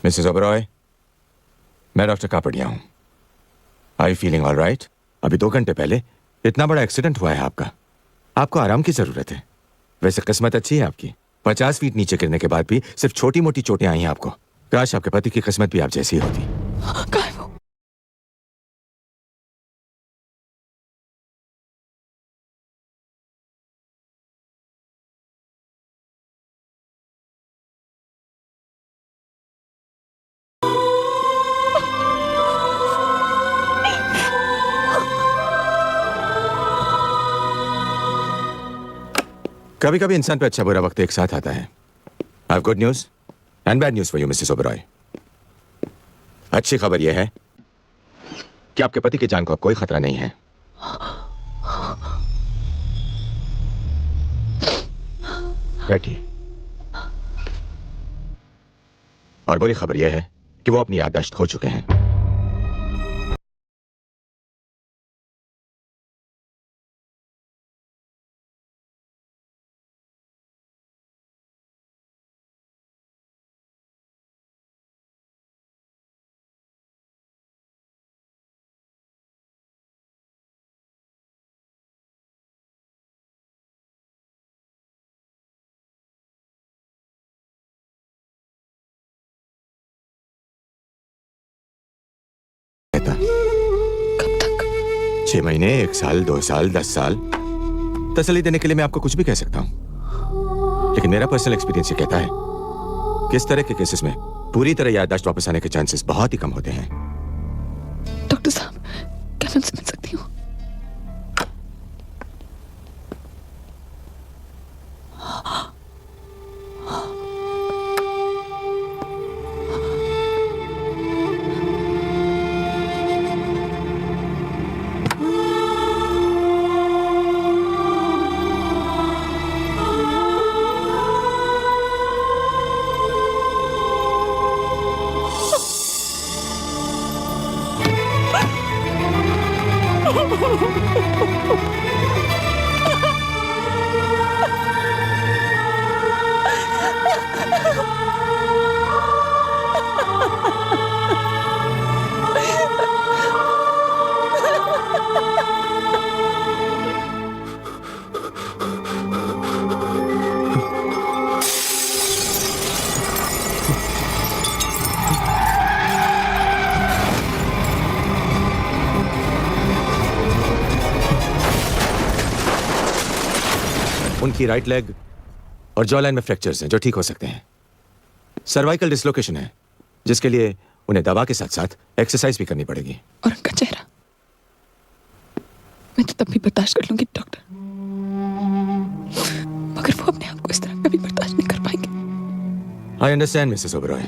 Mrs Oberoi, मैं doctor Kapadia हूं। Are you feeling all right? अभी 2 घंटे पहले इतना बड़ा एक्सीडेंट हुआ है आपका। आपको आराम की जरूरत है। वैसे किस्मत अच्छी है आपकी, 50 फीट नीचे गिरने के बाद भी सिर्फ छोटी मोटी चोटें आई हैं आपको। काश आपके पति की किस्मत भी आप जैसी होती। कभी कभी इंसान पे अच्छा बुरा वक्त एक साथ आता है। I have good news and bad news for you Mrs Oberoi. अच्छी खबर यह है कि आपके पति की जान को अब कोई खतरा नहीं है। बैठिए। और बुरी खबर यह है कि वो अपनी याददाश्त खो चुके हैं। कब तक? 6 महीने, 1 साल, 2 साल, 10 साल। तसल्ली देने के लिए मैं आपको कुछ भी कह सकता हूं, लेकिन मेरा पर्सनल एक्सपीरियंस ये कहता है कि इस तरह के केसेस में पूरी तरह याददाश्त वापस आने के चांसेस बहुत ही कम होते हैं। डॉक्टर साहब, क्या मैं उनसे मिल सकती हूँ? उनकी राइट लेग और जॉ लाइन में फ्रैक्चर्स हैं जो ठीक हो सकते हैं। सर्वाइकल डिसलोकेशन है जिसके लिए उन्हें दवा के साथ साथ एक्सरसाइज भी करनी पड़ेगी। और उनका चेहरा, मैं तो तब भी बर्दाश्त कर लूंगी डॉक्टर, मगर वो अपने आप को इस तरह कभी बर्दाश्त नहीं कर पाएंगे। I understand Mrs Oberoi.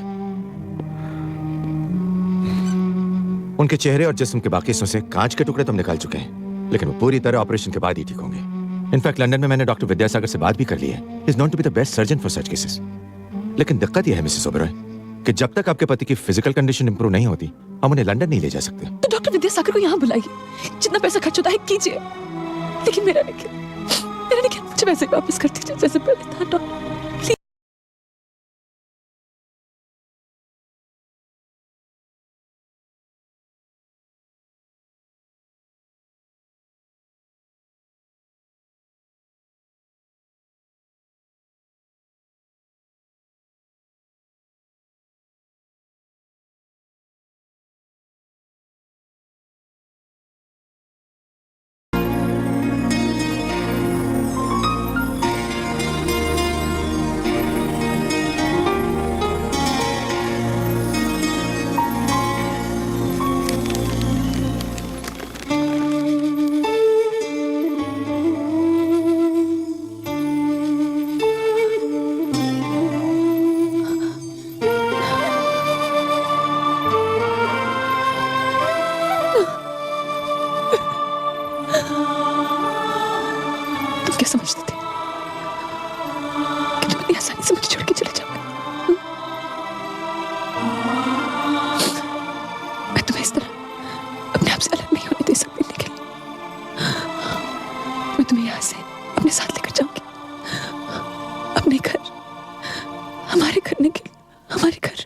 उनके चेहरे और जिस्म के बाकी हिस्सों से कांच के टुकड़े तो हम निकाल चुके हैं, लेकिन वो पूरी तरह ऑपरेशन के बाद ही ठीक होंगे। इनफैक्ट लंदन में मैंने डॉक्टर विद्यासागर से बात भी कर ली है। He is known to be the best surgeon for such cases. लेकिन दिक्कत यह है मिसेस ओबरॉय कि जब तक आपके पति की फिजिकल कंडीशन इंप्रूव नहीं होती, हम उन्हें लंदन नहीं ले जा सकते। तो डॉक्टर विद्यासागर को यहाँ बुलाइए, जितना पैसा खर्च होता है कीजिए, लेकिन मेरा निखिल मुझे वैसे ही वापस कर दीजिए जैसे पहले था डॉक्टर। क्या समझते थे कि तुम इतनी आसानी से मुझे छोड़ के चले जाओगे? मैं तुम्हें इस तरह अपने आप से अलग नहीं होने दे सकती निखिल। मैं तुम्हें यहाँ से अपने साथ लेकर जाऊंगी, अपने घर, हमारे घर निखिल, हमारे घर।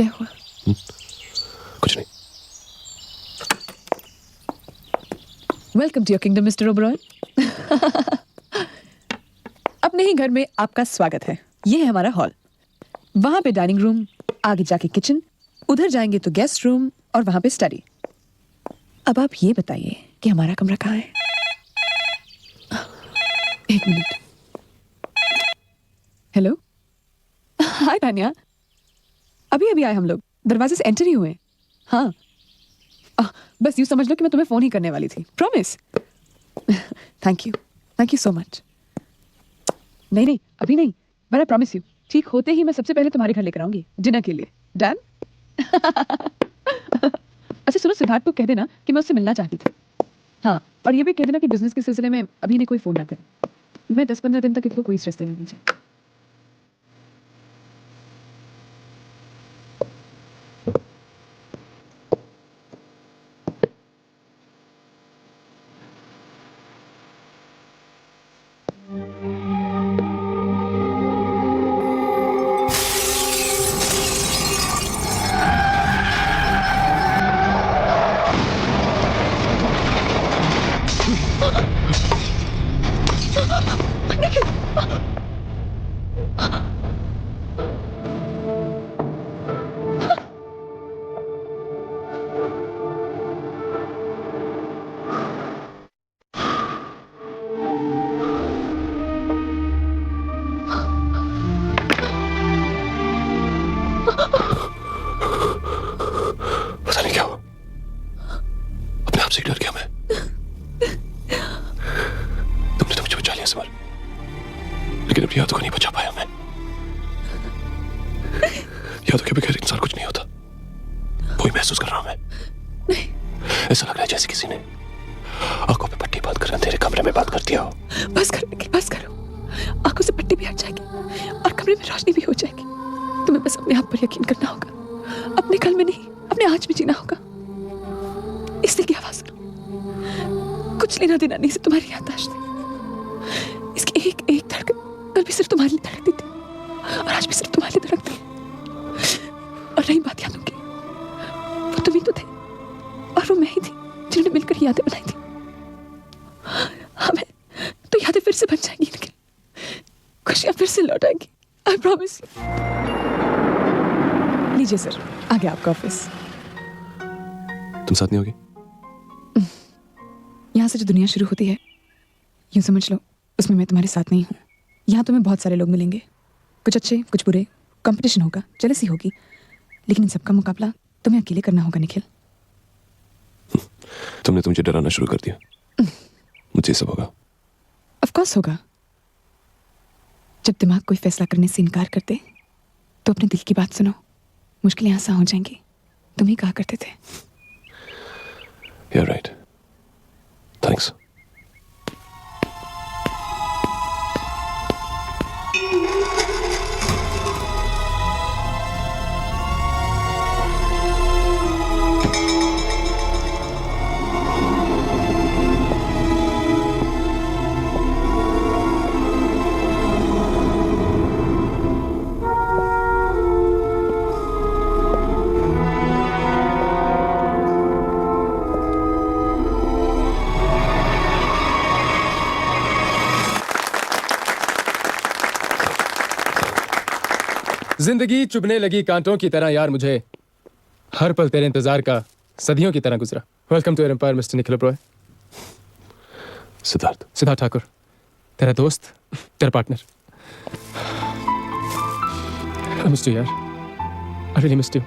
क्या हुआ? कुछ नहीं। Welcome to your kingdom mister Oberoi. अपने ही घर में आपका स्वागत है। ये है हमारा हॉल, वहां पे डाइनिंग रूम, आगे जाके किचन, उधर जाएंगे तो गेस्ट रूम और वहां पे स्टडी। अब आप ये बताइए कि हमारा कमरा कहाँ है? एक मिनट। हेलो, हाय तानिया। अभी अभी आए हम लोग, दरवाजे से एंटर ही हुए। हाँ, बस यूं समझ लो कि मैं तुम्हें फोन ही करने वाली थी। Promise. Thank you so much. नहीं, अभी नहीं, बट आई प्रॉमिस यू, ठीक होते ही मैं सबसे पहले तुम्हारे घर लेकर आऊंगी डिनर के लिए। डन? अच्छा सुनो, सिद्धार्थ को कह देना कि मैं उससे मिलना चाहती थी। हाँ, और ये भी कह देना कि बिजनेस के सिलसिले में अभी ने कोई फोन ना करे। मैं 10-15 दिन तक इसको कोई स्ट्रेस देने नहीं चाहिए। पता नहीं क्या हुआ, अपने आप से ही डर गया मैं। तुमने तो मुझे बचा लिया सवाल, लेकिन अपनी यादों को नहीं बचा पाया मैं। यादों के बगैर इंसान कुछ नहीं होता, वही महसूस कर रहा हूं मैं। ऐसा लग रहा है जैसे किसी ने आंखों पे पट्टी बांध कर अंधेरे कमरे में बात कर दिया हो। बस करो। आंखों से पट्टी भी हट जाएगी और कमरे में रोशनी भी हो जाएगी। तुम्हें बस अपने आप पर यकीन करना होगा, अपने कल में नहीं, अपने आज में जीना होगा। इस दिल की आवाज सुनो, कुछ लेना देना नहीं से तुम्हारी याददाश्त है। इसकी एक एक धड़कन कल भी सिर्फ तुम्हारे लिए धड़कती थी और आज भी सिर्फ तुम्हारे लिए धड़कती है। और रही बात यादों की, वो तुम ही तो थे और वो मैं ही थी जिन्होंने मिलकर यादें बनाई थी। हमें तो यादें फिर से बन जाएंगी, लेकिन खुशियां फिर से लौट आएंगी। I promise you. लीजिए सर, आ गया आपका ऑफिस। तुम साथ नहीं होगी? यहाँ से जो दुनिया शुरू होती है, यूं समझ लो उसमें मैं तुम्हारे साथ नहीं हूँ। यहाँ तुम्हें बहुत सारे लोग मिलेंगे, कुछ अच्छे कुछ बुरे, कंपटीशन होगा, जेलसी होगी, लेकिन इन सबका मुकाबला तुम्हें अकेले करना होगा निखिल। तुमने तो मुझे डराना शुरू कर दिया। मुझे सब होगा। ऑफ कोर्स होगा। जब दिमाग कोई फैसला करने से इनकार करते तो अपने दिल की बात सुनो, मुश्किलें आसान हो जाएंगी। तुम ही कहा करते थे। You're right. Thanks. जिंदगी चुभने लगी कांटों की तरह यार, मुझे हर पल तेरे इंतजार का सदियों की तरह गुजरा। Welcome to your empire mister Nikhil Oberoi. Siddharth Thakur, तेरा दोस्त, तेरा पार्टनर। आई मिस्ड यू यार, आई रियली मिस्ड यू।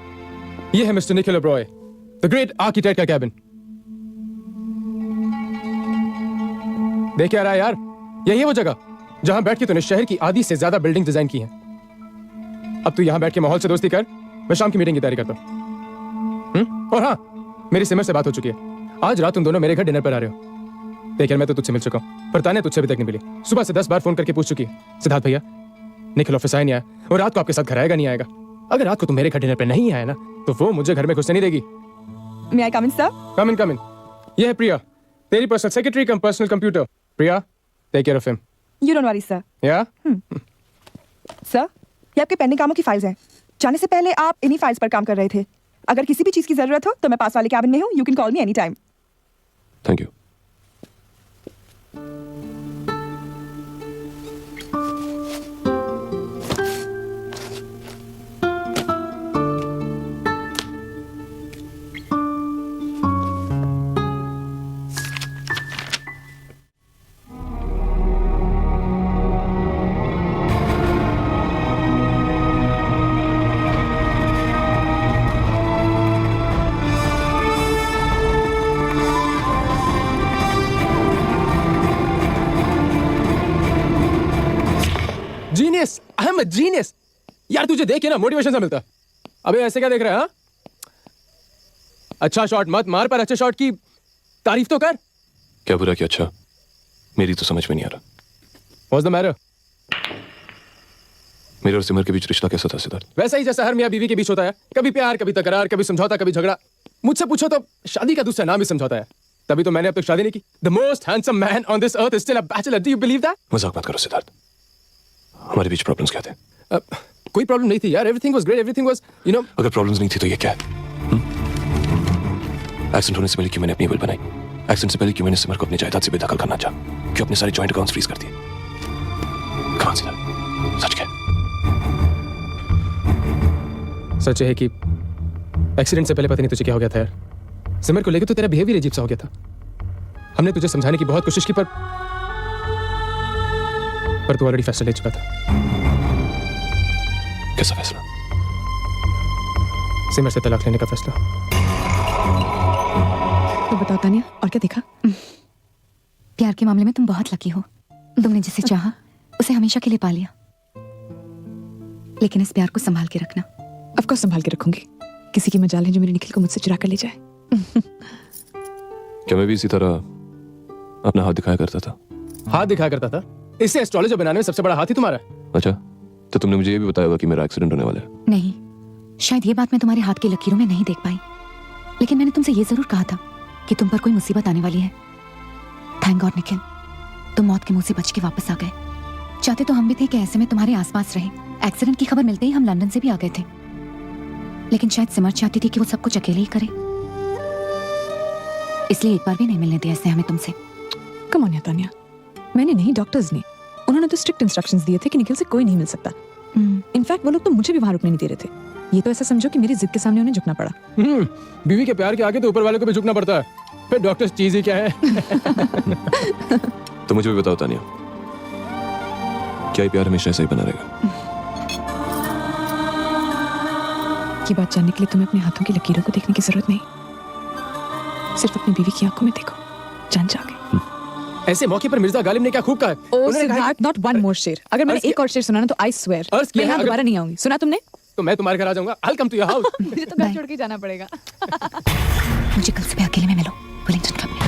ये है mister Nikhil Oberoi, the great architect का कैबिन। देख क्या रहा है यार, यही है वो जगह जहां बैठ के तूने शहर की आधी से ज्यादा बिल्डिंग डिजाइन की है। अब तू यहां बैठ के माहौल से दोस्ती कर, मैं शाम की मीटिंग की तैयारी करता हूं। और हाँ, मेरी सिमर से बात हो चुकी है, आज रात तुम दोनों मेरे घर डिनर पर आ रहे हो। देख यार, मैं तो तुझसे मिल चुका हूं, पर तान्या तुझसे अभी तक नहीं मिली। सुबह से 10 बार फोन करके पूछ चुकी है, सिद्धार्थ भैया निखिल ऑफिस आया नहीं आया, और रात को आपके साथ घर आएगा नहीं आएगा। अगर रात को तुम मेरे घर डिनर पर नहीं आया ना, तो वो मुझे घर में घुसने नहीं देगी। May I come in, sir? कम इन। ये है प्रिया, तेरी personal secretary cum personal computer. Priya, take care of him. You don't worry, sir. या Sir, ये आपके पेंडिंग कामों की फाइल्स हैं। जाने से पहले आप इन्हीं फाइल्स पर काम कर रहे थे। अगर किसी भी चीज की जरूरत हो तो मैं पास वाले कैबिन में हूँ। You can call me any time. Thank you. Genius, I am a genius. यार तुझे देख के ना मोटिवेशन सा मिलता। अबे ऐसे क्या देख रहा है? हाँ? अच्छा शॉट मत मार, पर अच्छे शॉट की तारीफ तो कर। क्या बुरा क्या अच्छा, मेरी तो समझ में नहीं आ रहा। What's the matter? मेरे और सिमर के बीच रिश्ता कैसा था सिद्धार्थ? वैसा ही जैसा हर मियां बीवी के बीच होता है, कभी प्यार, कभी तकरार, कभी समझौता, कभी झगड़ा। मुझसे पूछो तो शादी का दूसरा नाम ही समझौता है। तभी तो मैंने अब तक शादी नहीं की। The most handsome man on this earth is still a bachelor. Do you believe that? मजाक मत करो सिद्धार्थ। हमारे बीच प्रॉब्लम्स क्या थे? कोई प्रॉब्लम नहीं थी यार। Everything was great. Everything was, you know. अगर प्रॉब्लम्स नहीं थी तो ये क्या है? एक्सीडेंट होने से पहले क्यों मैंने अपनी विल बनाई? एक्सीडेंट से पहले क्यों मैंने सिमर को अपनी जायदाद से बेदखल करना चाहा? क्यों अपने सारे जॉइंट अकाउंट्स फ्रीज कर दिए? कम ऑन सिद्धार्थ, सच क्या है? सच है कि एक्सीडेंट से पहले पता नहीं तुझे क्या हो गया था यार। सिमर को लेकर तो तेरा बिहेवियर अजीब सा हो गया था। हमने तुझे समझाने की बहुत कोशिश की, पर तू ऑलरेडी फैसला ले चुका था। कैसा फैसला? सिमर से तलाक लेने का फैसला। तो बताओ तानिया, और क्या देखा? प्यार के मामले में तुम बहुत लकी हो। तुमने जिसे चाहा उसे हमेशा के लिए पा लिया। लेकिन इस प्यार को संभाल के रखना। ऑफ कोर्स संभाल के रखूंगी। किसी की मजाल है जो मेरी निखिल को मुझसे चुरा कर ले जाए। क्या मैं भी इसी तरह अपना हाथ दिखाया करता था? हाथ दिखाया करता था? इससे एस्ट्रोलॉजर बनाने में सबसे बड़ा हाथ ही तुम्हारा है। अच्छा, तो तुमने मुझे ये भी बताया होगा कि मेरा एक्सीडेंट होने वाला है। नहीं, शायद ये बात मैं तुम्हारे हाथ की लकीरों में नहीं देख पाई, लेकिन मैंने तुमसे ये जरूर कहा था कि तुम पर कोई मुसीबत आने वाली है। थैंक गॉड निखिल, तुम मौत के मुंह से बच के वापस आ गए। चाहते तो हम भी थे कि ऐसे में तुम्हारे आसपास रहे। एक्सीडेंट की खबर मिलते ही हम लंदन से भी आ गए थे, लेकिन शायद सिमर चाहती थी कि वो सब कुछ अकेले ही करे, इसलिए एक बार भी नहीं मिलने दिया इसने हमें तुमसे। कम ऑन तानिया, मैंने नहीं, डॉक्टर्स ने। उन्होंने तो स्ट्रिक्ट इंस्ट्रक्शंस दिए थे कि निखिल से कोई नहीं मिल सकता। इनफैक्ट वो लोग तो मुझे भी वहां रुकने नहीं दे रहे थे। ये तो ऐसा समझो कि मेरी जिद के सामने उन्हें झुकना पड़ा। बीवी के प्यार के आगे तो ऊपर वाले को भी झुकना पड़ता है। फिर डॉक्टर्स चीज ही क्या है? तो मुझे भी बताओ तानिया, क्या ये प्यार हमेशा ऐसा ही बना रहेगा? ये बात जानने के लिए तुम्हें अपने हाथों की लकीरों को देखने की जरूरत नहीं, सिर्फ अपनी बीवी की आंखों में देखो, जान जाओगे। ऐसे मौके पर मिर्जा गालिब ने क्या खूब कहा है? उन्होंने कहा कि- नॉट वन मोर शेर। अगर मैंने एक और शेर सुना ना तो आई स्वेयर अर्ज किया मैं है, यहाँ अगर- दोबारा नहीं आऊंगी। सुना तुमने? तो मैं तुम्हारे घर आ जाऊंगा। I'll come to your house. मुझे तो घर छोड़ के जाना पड़ेगा। मुझे कल सुबह अकेले में मिलो वेलिंगटन क्लब में।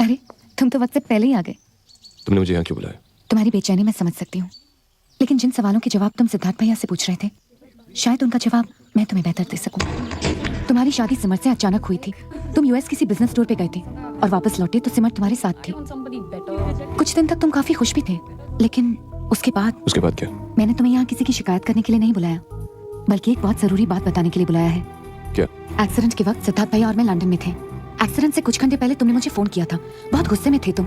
अरे तुम तो वक्त से पहले ही आ गए। तुमने मुझे यहाँ क्यों बुलाया? तुम्हारी बेचैनी मैं समझ सकती हूँ, लेकिन जिन सवालों के जवाब तुम सिद्धार्थ भैया से पूछ रहे थे, शायद उनका जवाब मैं तुम्हें बेहतर दे सकूं। तुम्हारी शादी सिमर से अचानक हुई थी। तुम यूएस किसी बिजनेस टूर पे गए थे और वापस लौटे तो सिमर तुम्हारे साथ थी। कुछ दिन तक तुम काफी खुश भी थे, लेकिन उसके बाद क्या? मैंने तुम्हें यहाँ किसी की शिकायत करने के लिए नहीं बुलाया, बल्कि एक बहुत जरूरी बात बताने के लिए बुलाया है। क्या? एक्सीडेंट के वक्त सिद्धार्थ भैया और मैं लंदन में थे। एक्सीडेंट से कुछ घंटे पहले तुमने मुझे फोन किया था। बहुत गुस्से में थे तुम,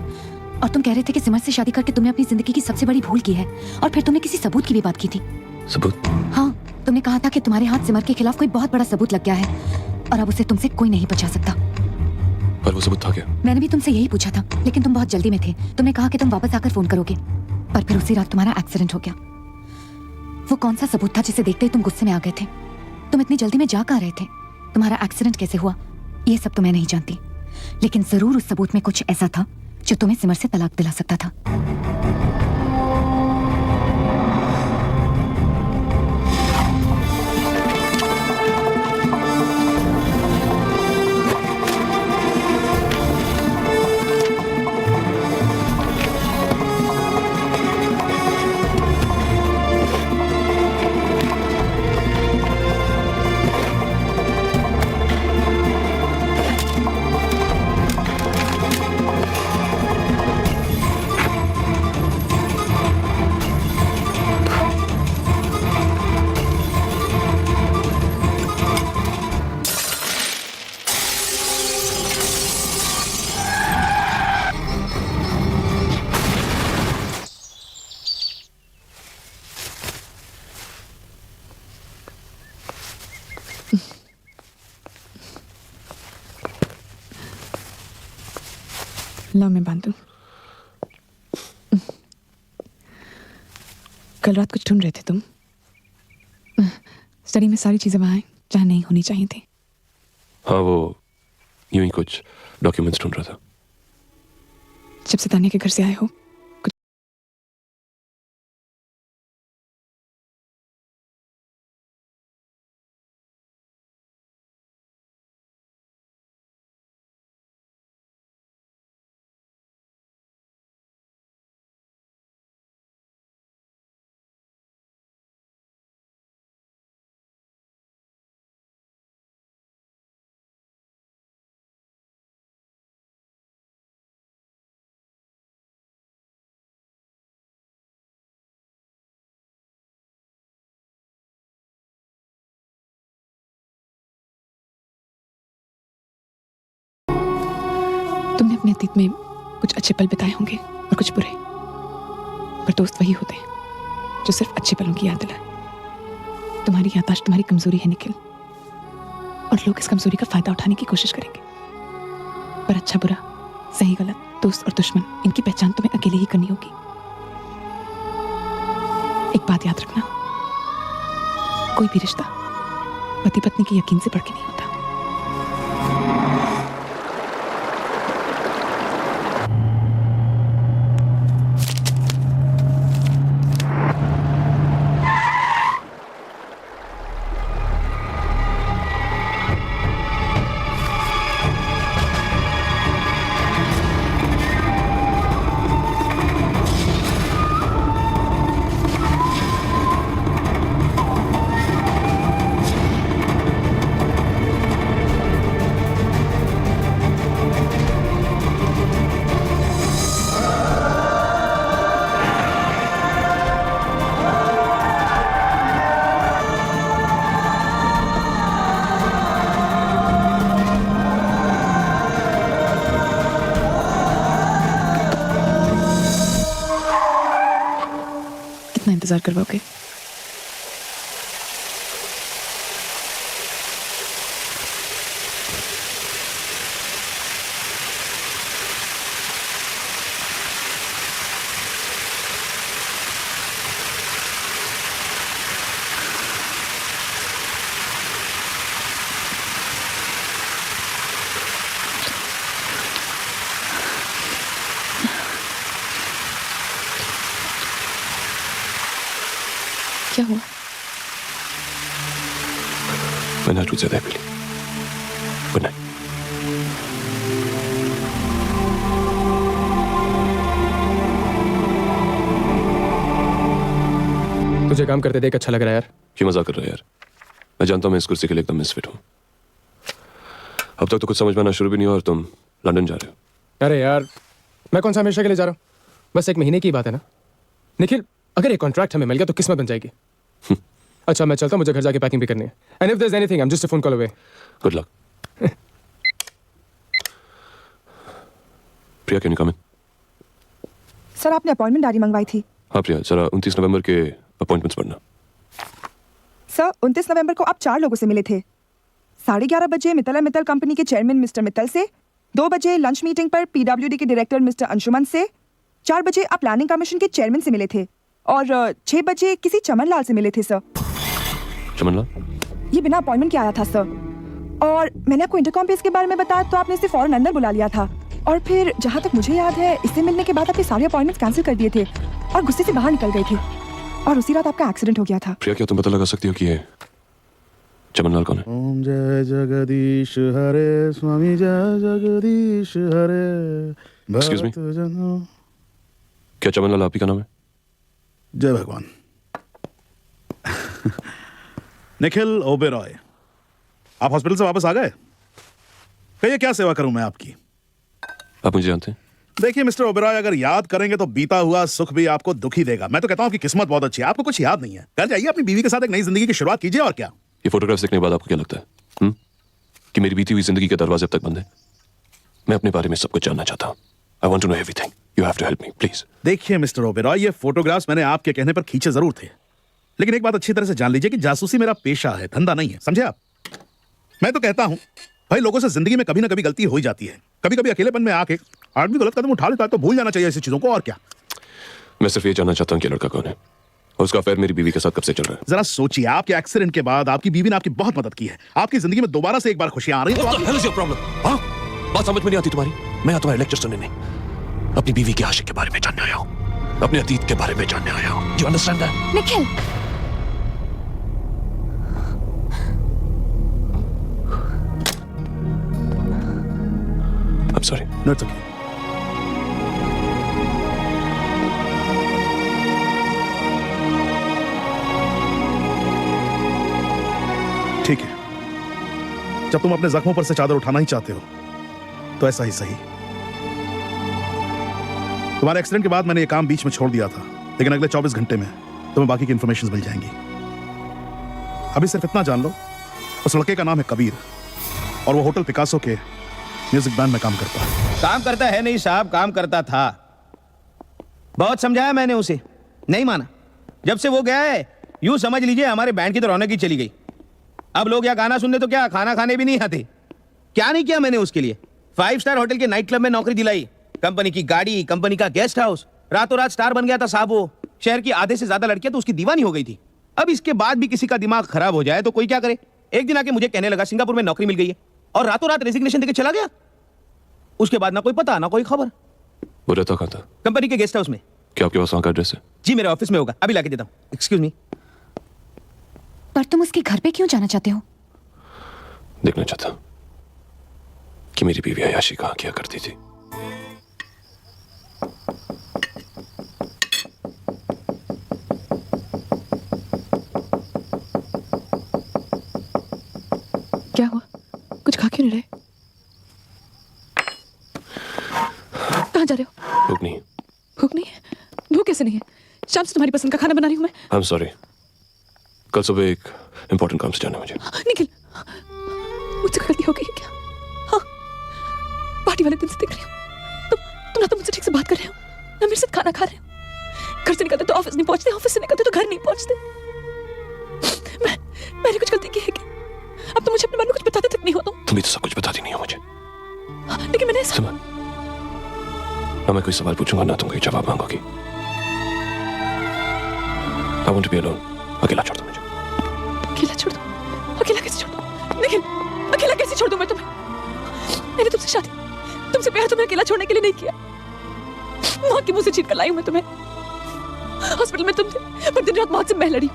और तुम कह रहे थे कि सिमर से शादी करके तुमने अपनी जिंदगी की सबसे बड़ी भूल की है। और फिर तुमने किसी सबूत की भी बात की थी। सबूत? हाँ, तुमने कहा था कि तुम्हारे हाथ सिमर के खिलाफ कोई बहुत बड़ा सबूत लग गया है और अब उसे तुमसे कोई नहीं बचा सकता। पर वो सबूत था क्या? मैंने भी तुमसे यही पूछा था, लेकिन तुम बहुत जल्दी में थे। तुमने कहा कि तुम वापस आकर फोन करोगे, पर फिर उसी रात तुम्हारा एक्सीडेंट हो गया। वो कौन सा सबूत था जिसे देखते ही तुम गुस्से में आ गए थे? तुम इतनी जल्दी में जा कहाँ रहे थे? तुम्हारा एक्सीडेंट कैसे हुआ, ये सब तो मैं नहीं जानती, लेकिन जरूर उस सबूत में कुछ ऐसा था जो तुम्हें सिमर से तलाक दिला सकता था। ला मैं बांधूं। कल रात कुछ ढूंढ रहे थे तुम। स्टडी में सारी चीजें वहां हैं जहां नहीं होनी चाहिए थी। हाँ, वो यूं ही कुछ डॉक्यूमेंट्स ढूंढ रहा था। जब से तानिया के घर से आए हो कुछ तुमने अपने अतीत में कुछ अच्छे पल बिताए होंगे और कुछ बुरे, पर दोस्त वही होते हैं जो सिर्फ अच्छे पलों की याद दिलाए। तुम्हारी याददाश्त तुम्हारी कमजोरी है निखिल, और लोग इस कमजोरी का फायदा उठाने की कोशिश करेंगे। पर अच्छा बुरा, सही गलत, दोस्त और दुश्मन, इनकी पहचान तुम्हें अकेले ही करनी होगी। एक बात याद रखना, कोई भी रिश्ता पति पत्नी के यकीन से बढ़ के नहीं होता। कितना इंतजार करवाओगे? क्या हुआ? मैंने आज कुछ ज्यादा पी ली। Good night. तुझे काम करते देख अच्छा लग रहा है यार। क्यों मजाक कर रहा है यार? मैं जानता हूँ मैं इस कुर्सी के लिए एकदम मिसफिट हूँ। अब तक तो कुछ समझ में आना शुरू भी नहीं हुआ और तुम लंदन जा रहे हो। अरे यार, मैं कौन सा हमेशा के लिए जा रहा हूँ? बस 1 महीने की बात है ना निखिल। अगर एक कॉन्ट्रैक्ट हमें मिल गया तो किस्मत बन जाएगी। अच्छा मैं चलता हूँ, मुझे घर जाके पैकिंग भी करनी है। And if there is anything I am just a phone call away. Good luck. Priya, can you come in? Sir आपने अपॉइंटमेंट डायरी मंगवाई थी। हाँ प्रिया, जरा 29 नवंबर के अपॉइंटमेंट्स पढ़ना। सर 29 नवंबर को आप 4 लोगों से मिले थे। 11:30 बजे मित्तल एंड मित्तल कंपनी के चेयरमैन मिस्टर मित्तल से, 2 बजे लंच मीटिंग पर पीडब्ल्यूडी के डायरेक्टर मिस्टर अंशुमन से, 4 बजे आप प्लानिंग कमीशन के चेयरमैन से मिले थे, और 6 बजे किसी चमन लाल से मिले थे सर। चमन लाल? ये बिना अपॉइंटमेंट के आया था सर, और मैंने आपको इंटरकॉम पे इसके बारे में बताया तो आपने इसे फौरन अंदर बुला लिया था। और फिर जहाँ तक मुझे याद है इससे मिलने के बाद आपने सारे अपॉइंटमेंट्स कैंसिल कर दिए थे और गुस्से से बाहर निकल गए थे, और उसी रात आपका एक्सीडेंट हो गया था। प्रिया, क्या तुम पता लगा सकती हो कि ये चमन लाल कौन है? ओम जय जगदीश हरे स्वामी जय जगदीश हरे। Excuse me? क्या चमन लाल आप ही का नाम है? जय भगवान। निखिल ओबेरॉय, आप हॉस्पिटल से वापस आ गए? कहिए क्या सेवा करूं मैं आपकी? आप मुझे जानते हैं? देखिए मिस्टर ओबेरॉय, अगर याद करेंगे तो बीता हुआ सुख भी आपको दुख ही देगा। मैं तो कहता हूं आपकी किस्मत बहुत अच्छी है, आपको कुछ याद नहीं है। घर जाइए, अपनी बीवी के साथ एक नई जिंदगी की शुरुआत कीजिए। और क्या ये फोटोग्राफ देखने के बाद आपको क्या लगता है कि मेरी बीती हुई जिंदगी के दरवाजे अब तक बंद है? मैं अपने बारे में सब कुछ जानना चाहता हूँ। I want to know everything. You have to help me please. देखिए मिस्टर ओबेरॉय, ये फोटोग्राफ्स मैंने आपके कहने पर खींचे जरूर थे, लेकिन एक बात अच्छी तरह से जान लीजिए कि जासूसी मेरा पेशा है, धंधा नहीं है, समझे आप? मैं तो कहता हूं भाई लोगों से जिंदगी में कभी ना कभी गलती हो ही जाती है। कभी कभी अकेलेपन में आके आदमी गलत कदम उठा लेता है, तो भूल जाना चाहिए ऐसी चीजों को, और क्या। मैं सिर्फ ये जानना चाहता हूँ कि लड़का कौन है, उसका अफेयर मेरी बीवी के साथ कब से चल रहा है। जरा सोचिए, आपके एक्सीडेंट के बाद आपकी बीवी ने आपकी बहुत मदद की है, आपकी जिंदगी में दोबारा से एक बार खुशियां आ रही हैं, तो आप- हाँ, बात समझ में नहीं आती तुम्हारी। मैं यहाँ तुम्हारे लेक्चर सुनने नहीं, अपनी बीवी के आशिक के बारे में जानने आया हूँ, अपने अतीत के बारे में जानने आया हूँ। You understand that? Nikhil, I'm sorry. No, it's okay. ठीक है, जब तुम अपने जख्मों पर से चादर उठाना ही चाहते हो तो ऐसा ही सही। तुम्हारे एक्सीडेंट के बाद मैंने ये काम बीच में छोड़ दिया था, लेकिन अगले 24 घंटे में तुम्हें बाकी की इंफॉर्मेशन मिल जाएंगी। अभी सिर्फ इतना जान लो, उस लड़के का नाम है कबीर और वो होटल पिकासो के म्यूजिक बैंड में काम करता है। काम करता है नहीं साहब, काम करता था। बहुत समझाया मैंने उसे, नहीं माना। जब से वो गया है, यूं समझ लीजिए हमारे बैंड की तो रौनक ही चली गई। अब लोग यहाँ गाना सुनने तो क्या खाना खाने भी नहीं आते। क्या नहीं किया मैंने उसके लिए। 5 स्टार होटल के नाइट क्लब में नौकरी दिलाई, कंपनी की गाड़ी, कंपनी का गेस्ट हाउस, रातों रात स्टार बन गया था साहब। वो शहर की आधे से ज्यादा लड़कियां तो उसकी दीवानी हो गई थी। अब इसके बाद भी किसी का दिमाग खराब हो जाए तो कोई क्या करे। एक दिन आके मुझे कहने लगा सिंगापुर में नौकरी मिल गई है, और रातों रात रेजिग्नेशन देके चला गया। उसके बाद ना कोई पता ना कोई खबर। वो रहता कहाँ था? कंपनी के गेस्ट हाउस में। क्या आपके पास वहाँ का एड्रेस है? जी मेरे ऑफिस में होगा, अभी लाके देता हूँ। Excuse me. पर तुम उसके घर पे क्यों जाना चाहते हो? देखना चाहता कि मेरी बीवी अयाशी कहाँ किया करती थी। क्या हुआ? कुछ खा क्यों नहीं रहे? कहाँ जा रहे हो? भूख नहीं। भूख नहीं है? भूख कैसे नहीं है? शाम से तुम्हारी पसंद का खाना बना रही हूँ मैं। I'm sorry. कल सुबह एक इंपॉर्टेंट काम से जाना है मुझे। निखिल, मुझसे गलती हो गई है क्या? हाँ, पार्टी वाले दिन से देख रही हूँ तुम ना तो मुझसे ठीक से बात कर रहे हो, ना मेरे साथ खाना खा रहे हो। घर से निकलते तो ऑफिस नहीं पहुंचते, ऑफिस से निकलते तो घर नहीं पहुंचते। मैंने कुछ गलती की है क्या? अब तो मुझे अपने बारे में कुछ बताते तक नहीं हो तुम। तुम भी तो सब कुछ बताती नहीं हो मुझे। लेकिन मैंने ऐसा... सुमन, ना मैं कोई सवाल पूछूंगा ना तुम कोई जवाब मांगोगी। I want to be alone. अकेला छोड़ दो मुझे। अकेला छोड़ दो? अकेला कैसे छोड़ दो? लेकिन अकेला कैसे छोड़ दूं मैं तुम्हें? मैंने तुमसे शादी, तुमसे प्यार तुम्हें अकेला छोड़ने के लिए नहीं किया। माँ के मुंह से छीन कर लाई हूं मैं तुम्हें। हॉस्पिटल में तुम थे, पर दिन रात मौत से मैं लड़ी।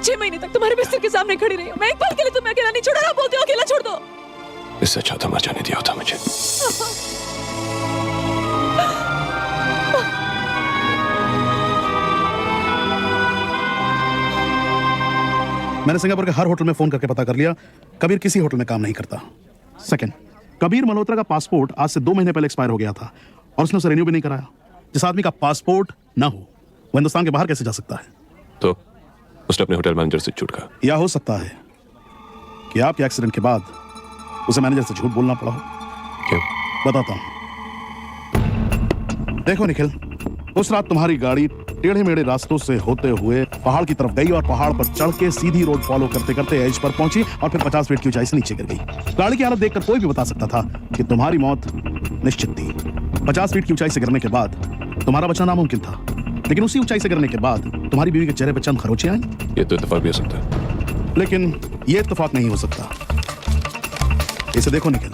6 महीने तक तुम्हारे बिस्तर के सामने खड़ी रही हूं मैं। एक पल के लिए तुम्हें अकेला नहीं छोड़ा। बोलते हो अकेला छोड़ दो। इससे अच्छा था मर जाने दिया होता मुझे। मैंने सिंगापुर के हर होटल में फोन करके पता कर लिया, कबीर किसी होटल में काम नहीं करता। सेकंड, कबीर मल्होत्रा का पासपोर्ट आज से 2 महीने पहले एक्सपायर हो गया था और उसने उसे रिन्यू भी नहीं कराया। जिस आदमी का पासपोर्ट ना हो वो हिंदुस्तान के बाहर कैसे जा सकता है? तो उसने अपने होटल मैनेजर से झूठ कहा। या हो सकता है कि आपके एक्सीडेंट के बाद उसे मैनेजर से झूठ बोलना पड़ा हो। क्यों? बताता हूं। देखो निखिल, उस रात तुम्हारी गाड़ी टेढ़े मेढ़े रास्तों से होते हुए पहाड़ की तरफ गई और पहाड़ पर चढ़ के सीधी रोड फॉलो करते करते एज पर पहुंची और फिर 50 फीट की ऊंचाई से नीचे गिर गई। गाड़ी की हालत देखकर कोई भी बता सकता था कि तुम्हारी मौत निश्चित थी। 50 फीट की ऊंचाई से गिरने के बाद तुम्हारा बचना नामुमकिन था, लेकिन उसी ऊंचाई से गिरने के बाद तुम्हारी बीवी के चेहरे पर चंद खरोंचे आई। ये तो इत्तेफाक भी हो सकता है, लेकिन ये इत्तेफाक नहीं हो सकता। इसे देखो निखिल,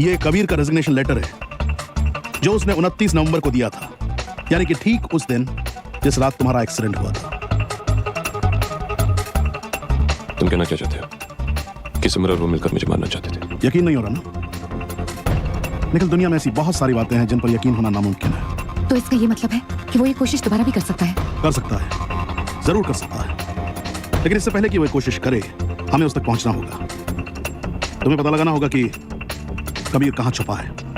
ये कबीर का रेजिग्नेशन लेटर है जो उसने 29 नवंबर को दिया था, यानी कि ठीक उस दिन जिस रात तुम्हारा एक्सीडेंट हुआ था। तुम कहना क्या चाहते हो कि सिमर और वो मिलकर मुझे मारना चाहते थे? यकीन नहीं हो रहा ना निखिल? दुनिया में ऐसी बहुत सारी बातें हैं जिन पर यकीन होना नामुमकिन है। तो इसका ये मतलब है कि वो ये कोशिश दोबारा भी कर सकता है? कर सकता है, जरूर कर सकता है, लेकिन इससे पहले कि वो ये कोशिश करे हमें उस तक पहुंचना होगा। तुम्हें पता लगाना होगा कि कबीर कहां छुपा है।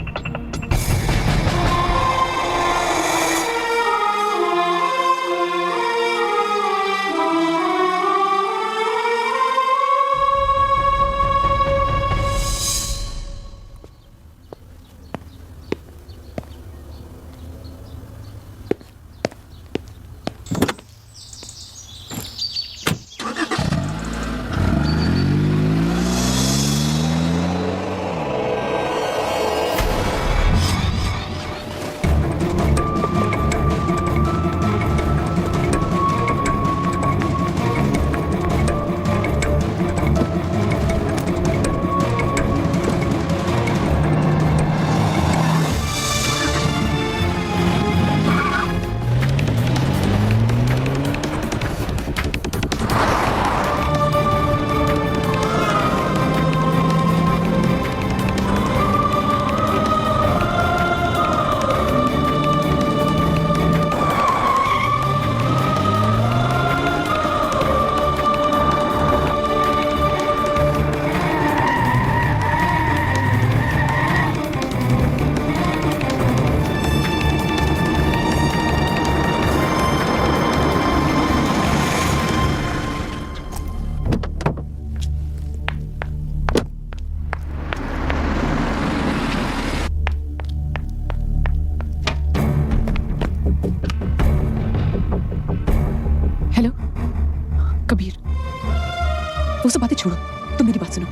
छोड़ो, तुम मेरी बात सुनो।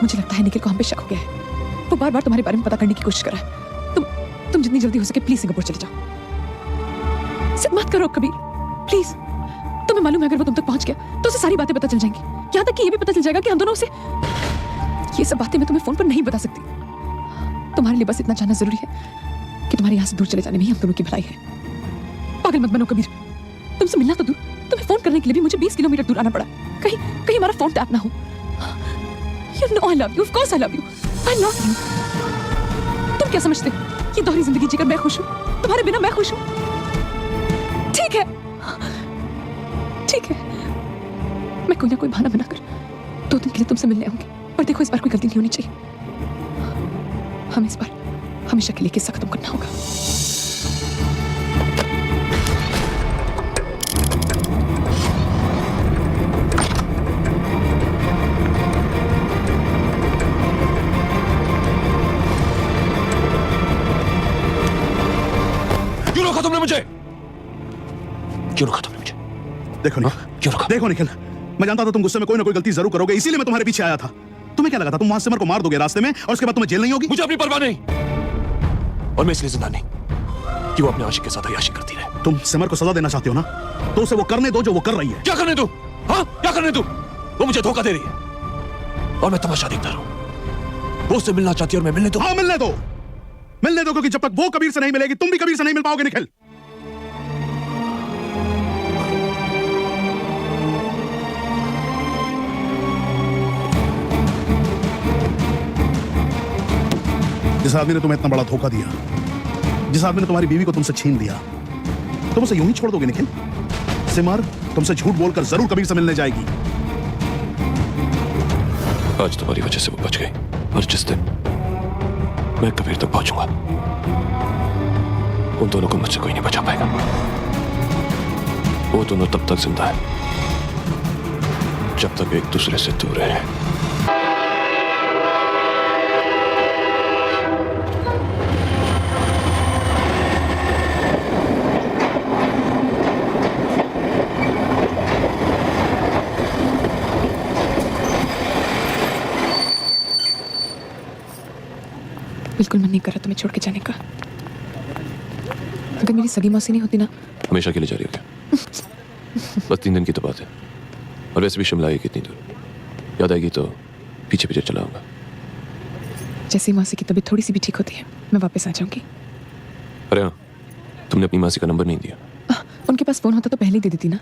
मुझे लगता है निखिल को हम पे शक हो गया है। वो बार बार तुम्हारे बारे में पता करने की कोशिश कर रहा है। तुम जितनी जल्दी हो सके प्लीज सिंगापुर चले जाओ। जिद मत करो कबीर, प्लीज। तुम्हें मालूम है अगर वो तुम तक पहुंच गया तो उसे सारी बातें पता चल जाएंगी। यहाँ तक कि ये भी पता चल जाएगा कि हम दोनों उसे। ये सब बातें मैं तुम्हें फोन पर नहीं बता सकती। तुम्हारे लिए बस इतना जानना जरूरी है कि तुम्हारे यहाँ से दूर चले जाने में ही हम दोनों की भलाई है। पागल मत बनो कबीर। तुमसे मिलना तो दूर, तुम्हें फोन करने के लिए भी मुझे 20 किलोमीटर दूर आना पड़ा। कहीं हमारा फोन टैप ना हो। You know I love you. Of course I love you. I love you. तुम क्या समझते हो? ये दोहरी जिंदगी जीकर मैं खुश हूँ, तुम्हारे बिना मैं खुश हूँ। ठीक है, ठीक है। मैं कोई ना कोई बहाना बनाकर 2 दिन के लिए तुमसे मिलने आऊंगी। और देखो, इस बार कोई गलती नहीं होनी चाहिए। हमें इस बार हमेशा के लिए किस्सा खत्म करना होगा। क्यों रोका तुमने मुझे? क्यों रोका तुमने मुझे? देखो निखिल, क्यों रोका? देखो निखिल, मैं जानता था तुम गुस्से में कोई ना कोई गलती जरूर करोगे, इसीलिए मैं तुम्हारे पीछे आया था। तुम्हें क्या लगा था तुम वहां सिमर को मार दोगे रास्ते में और उसके बाद तुम्हें जेल नहीं होगी? मुझे अपनी परवाह नहीं, और मैं इसलिए जिंदा नहीं कि वो अपने आशिक के साथ अय्याशी करती रहे। तुम सिमर को सजा देना चाहते हो ना, तो उसे वो करने दो जो वो कर रही है। क्या करने दो? हाँ, क्या करने दो? वो मुझे धोखा दे रही है और मैं तमाशा देखता रहूं। वो उससे मिलना चाहती है और मैं मिलने दो। हाँ, मिलने दो, मिलने दो, क्योंकि जब तक वो कबीर से नहीं मिलेगी तुम भी कबीर से नहीं मिल पाओगे निखिल। जिस आदमी ने तुम्हें इतना बड़ा धोखा दिया, जिस आदमी ने तुम्हारी बीवी को तुमसे छीन लिया, तुम उसे यूं ही छोड़ दोगे निखिल? सिमर तुमसे झूठ बोलकर जरूर कबीर से मिलने जाएगी। आज तुम्हारी वजह से वो बच गई, और जिस दिन मैं कबीर तक पहुंचूंगा उन दोनों को मुझसे कोई नहीं बचा पाएगा। वो दोनों तब तक जिंदा है जब तक एक दूसरे से दूर रहे। बिल्कुल मन नहीं कर रहा तुम्हें छोड़ के जाने का। अगर मेरी सगी मौसी नहीं होती ना। हमेशा के लिए जा रही हो क्या? बस 3 दिन की तो बात है, और वैसे भी शिमला आएगी कितनी दूर, याद आएगी तो पीछे पीछे चला आऊंगा। जैसे ही मौसी की तबीयत थोड़ी सी भी ठीक होती है मैं वापस आ जाऊंगी। अरे हाँ, तुमने अपनी मासी का नंबर नहीं दिया। उनके पास फोन होता तो पहले ही दे देती ना।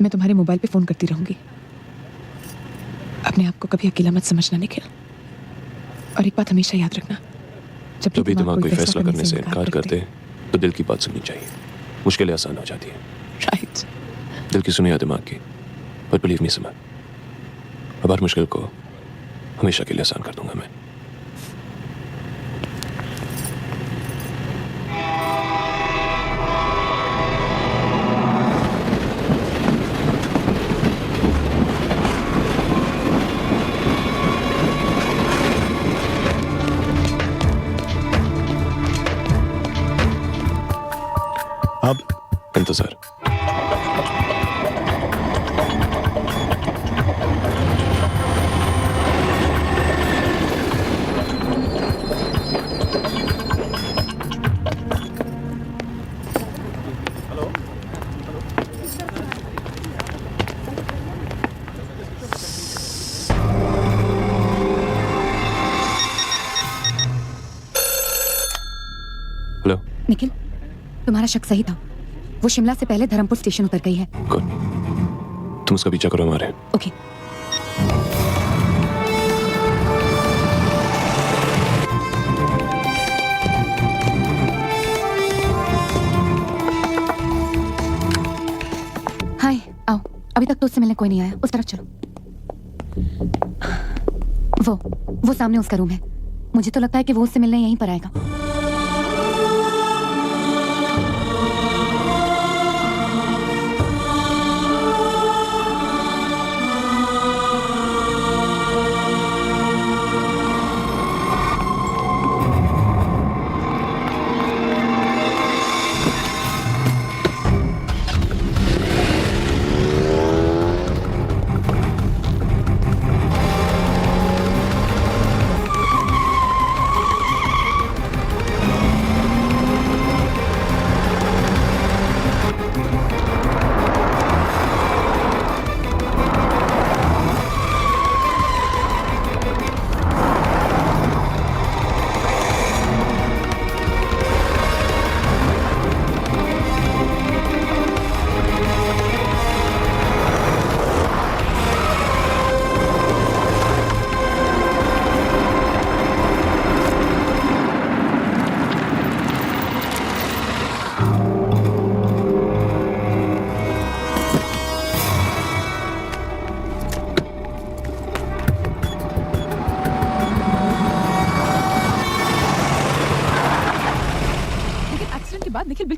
मैं तुम्हारे मोबाइल पे फोन करती रहूंगी। अपने आप को कभी अकेला मत समझना निखिल, और एक बात हमेशा याद रखना, जब भी दिमाग कोई फैसला करने से इनकार करते तो दिल की बात सुननी चाहिए। मुश्किलें आसान हो जाती हैं। राइट। दिल की सुनी या दिमाग की, पर बिलीव मी सिमर, अब हर मुश्किल को हमेशा के लिए आसान कर दूंगा मैं। अब इंतजार। हेलो निखिल, तुम्हारा शक सही था। वो शिमला से पहले धर्मपुर स्टेशन उतर गई है। कौन? तुम उसका पीछा करो हमारे। ओके। हाय, आओ। अभी तक तो उससे मिलने कोई नहीं आया। उस तरफ चलो। वो सामने उसका रूम है। मुझे तो लगता है कि वो उससे मिलने यहीं पर आएगा।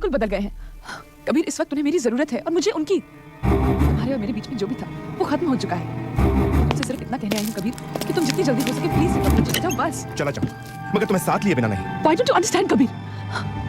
बिल्कुल बदल गए हैं। कबीर, इस वक्त उन्हें मेरी जरूरत है और मुझे उनकी। तुम्हारे और मेरे बीच में जो भी था वो खत्म हो चुका है। तुमसे सिर्फ इतना कहने आई हूँ कबीर कि तुम जितनी जल्दी हो सके प्लीज चले जाओ बस। चला जाओ, मगर तुम्हें साथ लिए बिना नहीं। Why don't you understand Kabir?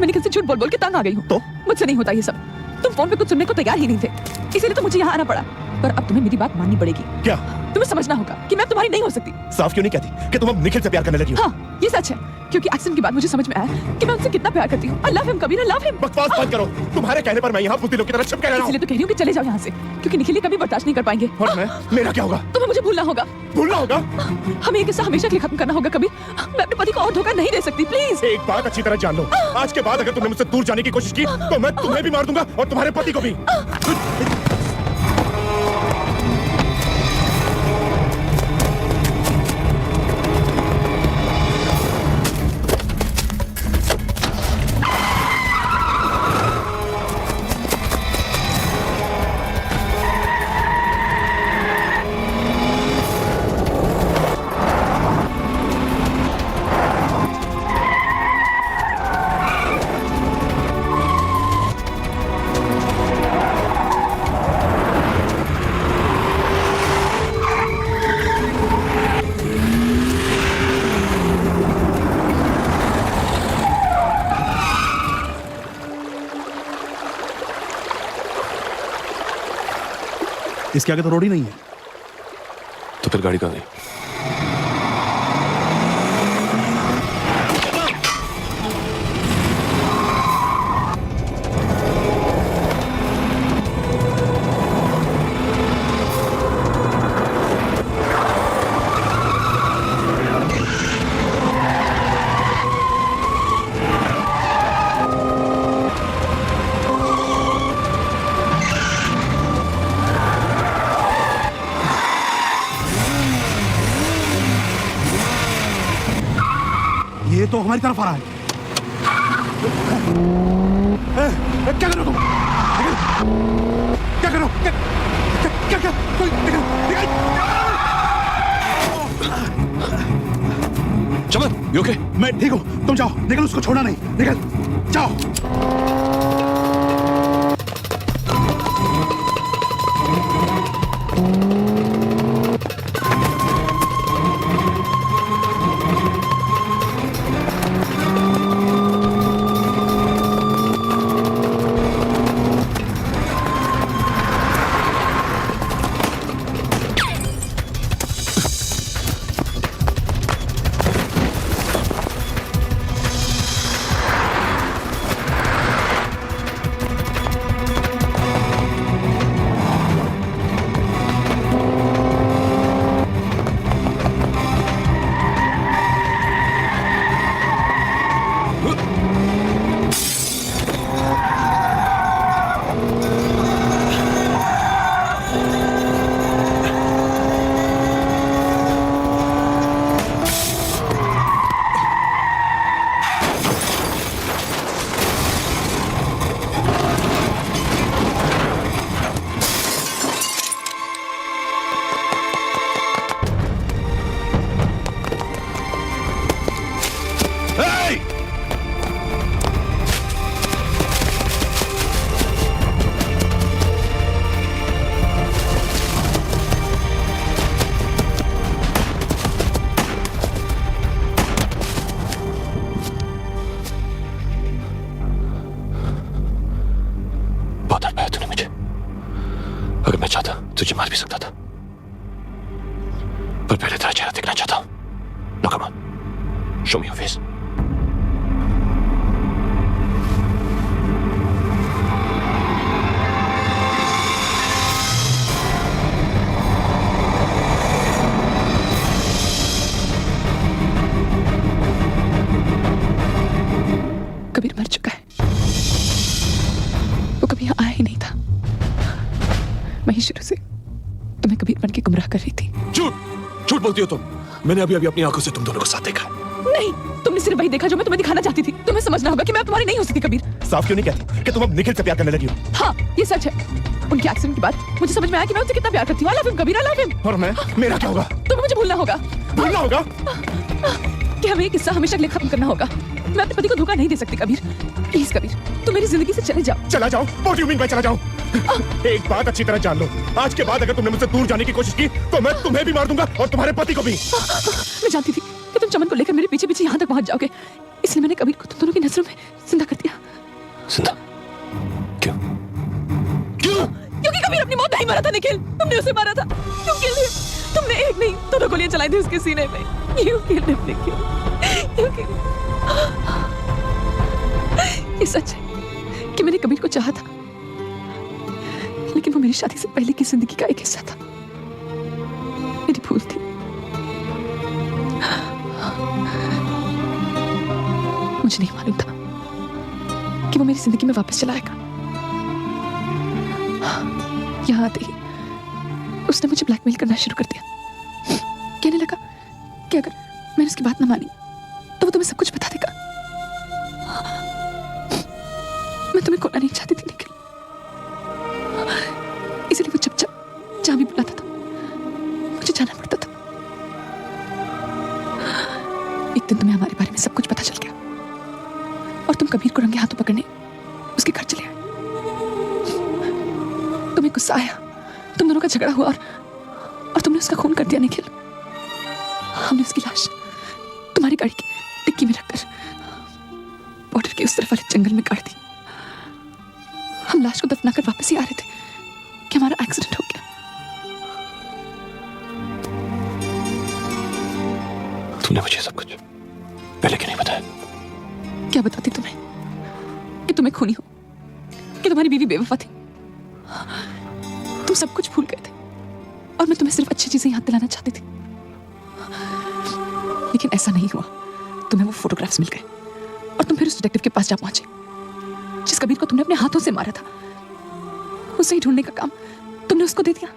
मैंने कल से झूठ बोल बोल के तंग आ गई हूँ। तो मुझसे नहीं होता ये सब। तुम फोन पे कुछ सुनने को तैयार ही नहीं थे, इसीलिए तो मुझे यहाँ आना पड़ा। पर अब तुम्हें मेरी बात माननी पड़ेगी। क्या? तुम्हें समझना होगा कि मैं तुम्हारी नहीं हो सकती। साफ क्यों नहीं कहती कि तुम अब निखिल से प्यार करने लगी हो? हाँ, ये सच है, क्योंकि एक्सीडेंट के बाद मुझे समझ में आया कि मैं उनसे कितना प्यार करती हूँ। I love him Kabir, I love him। बकवास बंद करो। तुम्हारे कहने पर मैं यहाँ बुद्धिलों की तरह चुप कह रहा हूँ। इसलिए तो कह रही हूँ कि चले जाओ यहाँ से, क्योंकि निखिल ये कभी बर्दाश्त नहीं कर पाएंगे। और मैं, मेरा क्या होगा? तुम्हें मुझे भूलना होगा। भूलना होगा? हमें ये किस्सा हमेशा के लिए खत्म करना होगा कबीर। मैं अपने पति को और धोखा नहीं दे सकती, प्लीज। एक बात अच्छी तरह जान लो, आज के बाद अगर तुमने मुझसे दूर जाने की कोशिश की तो मैं तुम्हें भी मार दूंगा और तुम्हारे पति को भी। इसके आगे तो रोड ही नहीं है। तो फिर गाड़ी कहाँ गई? ये तो हमारी तरफ आ रहा है। क्या करो तुम? क्या करो? क्या कोई चमन, you okay? मैं ठीक हूँ, तुम जाओ। निकल, उसको छोड़ना नहीं। निकल, जाओ। तुझे मार भी सकता था, पर पहले तेरा चेहरा देखना चाहता हूं। Now come on, show me your face. Kabir मर चुका है, वो कभी यहाँ आया ही नहीं था। मैं ही शुरू से तुम्हें कबीर बन के गुमराह कर रही थी। झूठ बोलती हो तुम। मैंने अभी अपनी आंखों से तुम दोनों को साथ देखा है। नहीं, तुमने सिर्फ वही देखा जो मैं तुम्हें दिखाना चाहती थी। तुम्हें समझना होगा कि मैं तुम्हारी नहीं हो सकती कबीर। साफ क्यों नहीं कहती कि तुम अब निखिल से प्यार करने लगी हो? हाँ, ये सच है। उनके एक्सीडेंट के बाद मुझे समझ में आया कि मैं उससे कितना प्यार करती हूँ। I love him Kabir, I love him। और मैं, मेरा क्या होगा? तुम्हें मुझे भूलना होगा। भूलना होगा? कि हमें ये किस्सा हमेशा के लिए खत्म करना होगा। मैं अपने पति को धोखा नहीं दे सकती कबीर। प्लीज कबीर, तुम मेरी जिंदगी से चले जाओ। चला जाओ? What do you mean by चला जाओ? एक बात अच्छी तरह जान लो, आज के बाद अगर तुमने मुझसे दूर जाने की कोशिश की तो मैं तुम्हें भी मार दूंगा और तुम्हारे पति को भी। मैं जानती थी कि तुम चमन को लेकर मेरे पीछे पीछे यहाँ तक पहुंच जाओगे, इसलिए मैंने कबीर को तुम दोनों की नजरों में जिंदा कर दिया। जिंदा? क्यों? क्यों? क्योंकि कबीर अपनी मौत नहीं मरा था निखिल, तुमने उसे मारा था। क्यों किल हिम? तुमने एक नहीं दोनों गोलियां चलाई थी उसके सीने में। You killed him, Nikhil. You killed him। ये सच है कि मैंने कबीर को चाहा था, लेकिन वो मेरी शादी से पहले की जिंदगी का एक हिस्सा था। मेरी भूल थी। मुझे नहीं मालूम था कि वो मेरी जिंदगी में वापस चला आएगा। यहाँ आते ही उसने मुझे ब्लैकमेल करना शुरू कर दिया। कहने लगा कि अगर मैंने उसकी बात ना मानी तो वो तुम्हें सब कुछ बता देगा। मैं तुम्हें खोना नहीं चाहती थी निखिल, इसलिए वो जब जहाँ भी बुलाता था मुझे जाना पड़ता था। एक दिन तुम्हें हमारे बारे में सब कुछ पता चल गया और तुम कबीर को रंगे हाथों पकड़ने उसके घर चले आए। तुम्हें गुस्सा आया, तुम दोनों का झगड़ा हुआ और तुमने उसका खून कर दिया निखिल। हमने उसकी लाश तुम्हारी गाड़ी की डिक्की में रखकर बॉर्डर के उस तरफ वाले जंगल में गाड़ दी। हम लाश को दफनाकर वापस ही आ रहे थे कि हमारा एक्सीडेंट हो गया। तुमने मुझे सब कुछ पहले क्यों नहीं बताया? क्या बताती तुम्हें कि तुम्हें खूनी हो, कि तुम्हारी बीवी बेवफा थी। तुम सब कुछ भूल गए थे और मैं तुम्हें सिर्फ अच्छी चीजें याद दिलाना चाहती थी, लेकिन ऐसा नहीं हुआ। तुम्हें वो फोटोग्राफ्स मिल गए और तुम फिर उस डिटेक्टिव के पास जा पहुंचे जिस कबीर को तुमने अपने हाथों से मारा था। उसे ही ढूंढने का काम तुमने उसको दे दिया।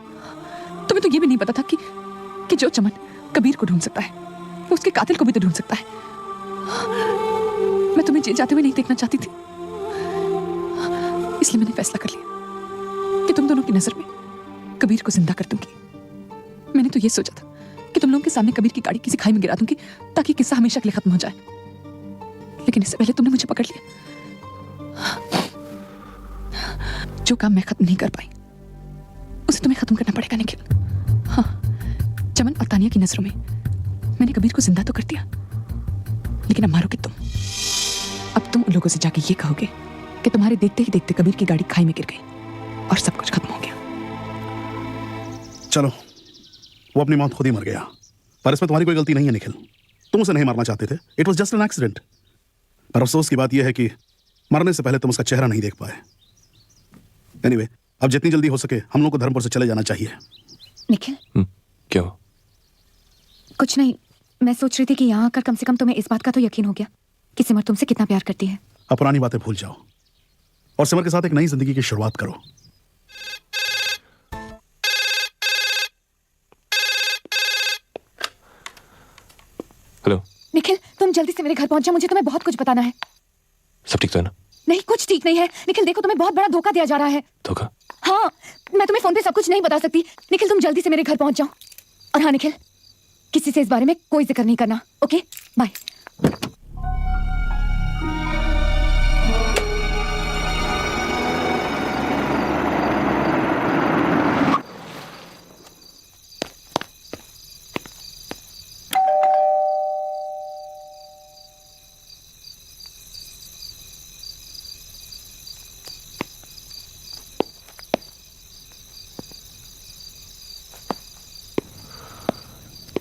तुम्हें तो ये भी नहीं पता था कि जो चमन कबीर को ढूंढ सकता है वो उसके कातिल को भी तो ढूंढ सकता है। मैं तुम्हें जेल जाते हुए नहीं देखना चाहती थी, इसलिए मैंने फैसला कर लिया कि तुम दोनों की नजर में कबीर को जिंदा कर दूंगी। मैंने तो ये सोचा था कि तुम लोगों के सामने कबीर की गाड़ी किसी खाई में गिरा दूंगी ताकि किस्सा हमेशा के लिए खत्म हो जाए, लेकिन इससे पहले तुमने मुझे पकड़ लिया। जो काम मैं खत्म नहीं कर पाई उसे तुम्हें खत्म करना पड़ेगा निखिल। हाँ, चमन और तानिया की नजरों में मैंने कबीर को जिंदा तो कर दिया, लेकिन अब मारोगे तुम। अब तुम उन लोगों से जाके ये कहोगे कि तुम्हारे देखते ही देखते कबीर की गाड़ी खाई में गिर गई और सब कुछ खत्म हो गया। चलो, वो अपनी मौत खुद ही मर गया, पर इसमें तुम्हारी कोई गलती नहीं है निखिल। तुम उसे नहीं मारना चाहते थे। It was just an accident. पर अफसोस की बात यह है कि मरने से पहले तुम उसका चेहरा नहीं देख पाए। एनीवे, अब जितनी जल्दी हो सके हम लोग को धर्मपुर से चले जाना चाहिए। निखिल, क्या हुआ? कुछ नहीं, मैं सोच रही थी कि यहाँ आकर कम से कम तुम्हें इस बात का तो यकीन हो गया कि सिमर तुमसे कितना प्यार करती है। अब पुरानी बातें भूल जाओ और सिमर के साथ एक नई जिंदगी की शुरुआत करो। हेलो निखिल, तुम जल्दी से मेरे घर पहुंच जाओ, मुझे तुम्हें बहुत कुछ बताना है। सब ठीक तो है ना? नहीं, कुछ ठीक नहीं है निखिल। देखो, तुम्हें बहुत बड़ा धोखा दिया जा रहा है। धोखा? हाँ, मैं तुम्हें फोन पे सब कुछ नहीं बता सकती। निखिल, तुम जल्दी से मेरे घर पहुंच जाओ। और हाँ निखिल, किसी से इस बारे में कोई जिक्र नहीं करना। Okay, bye.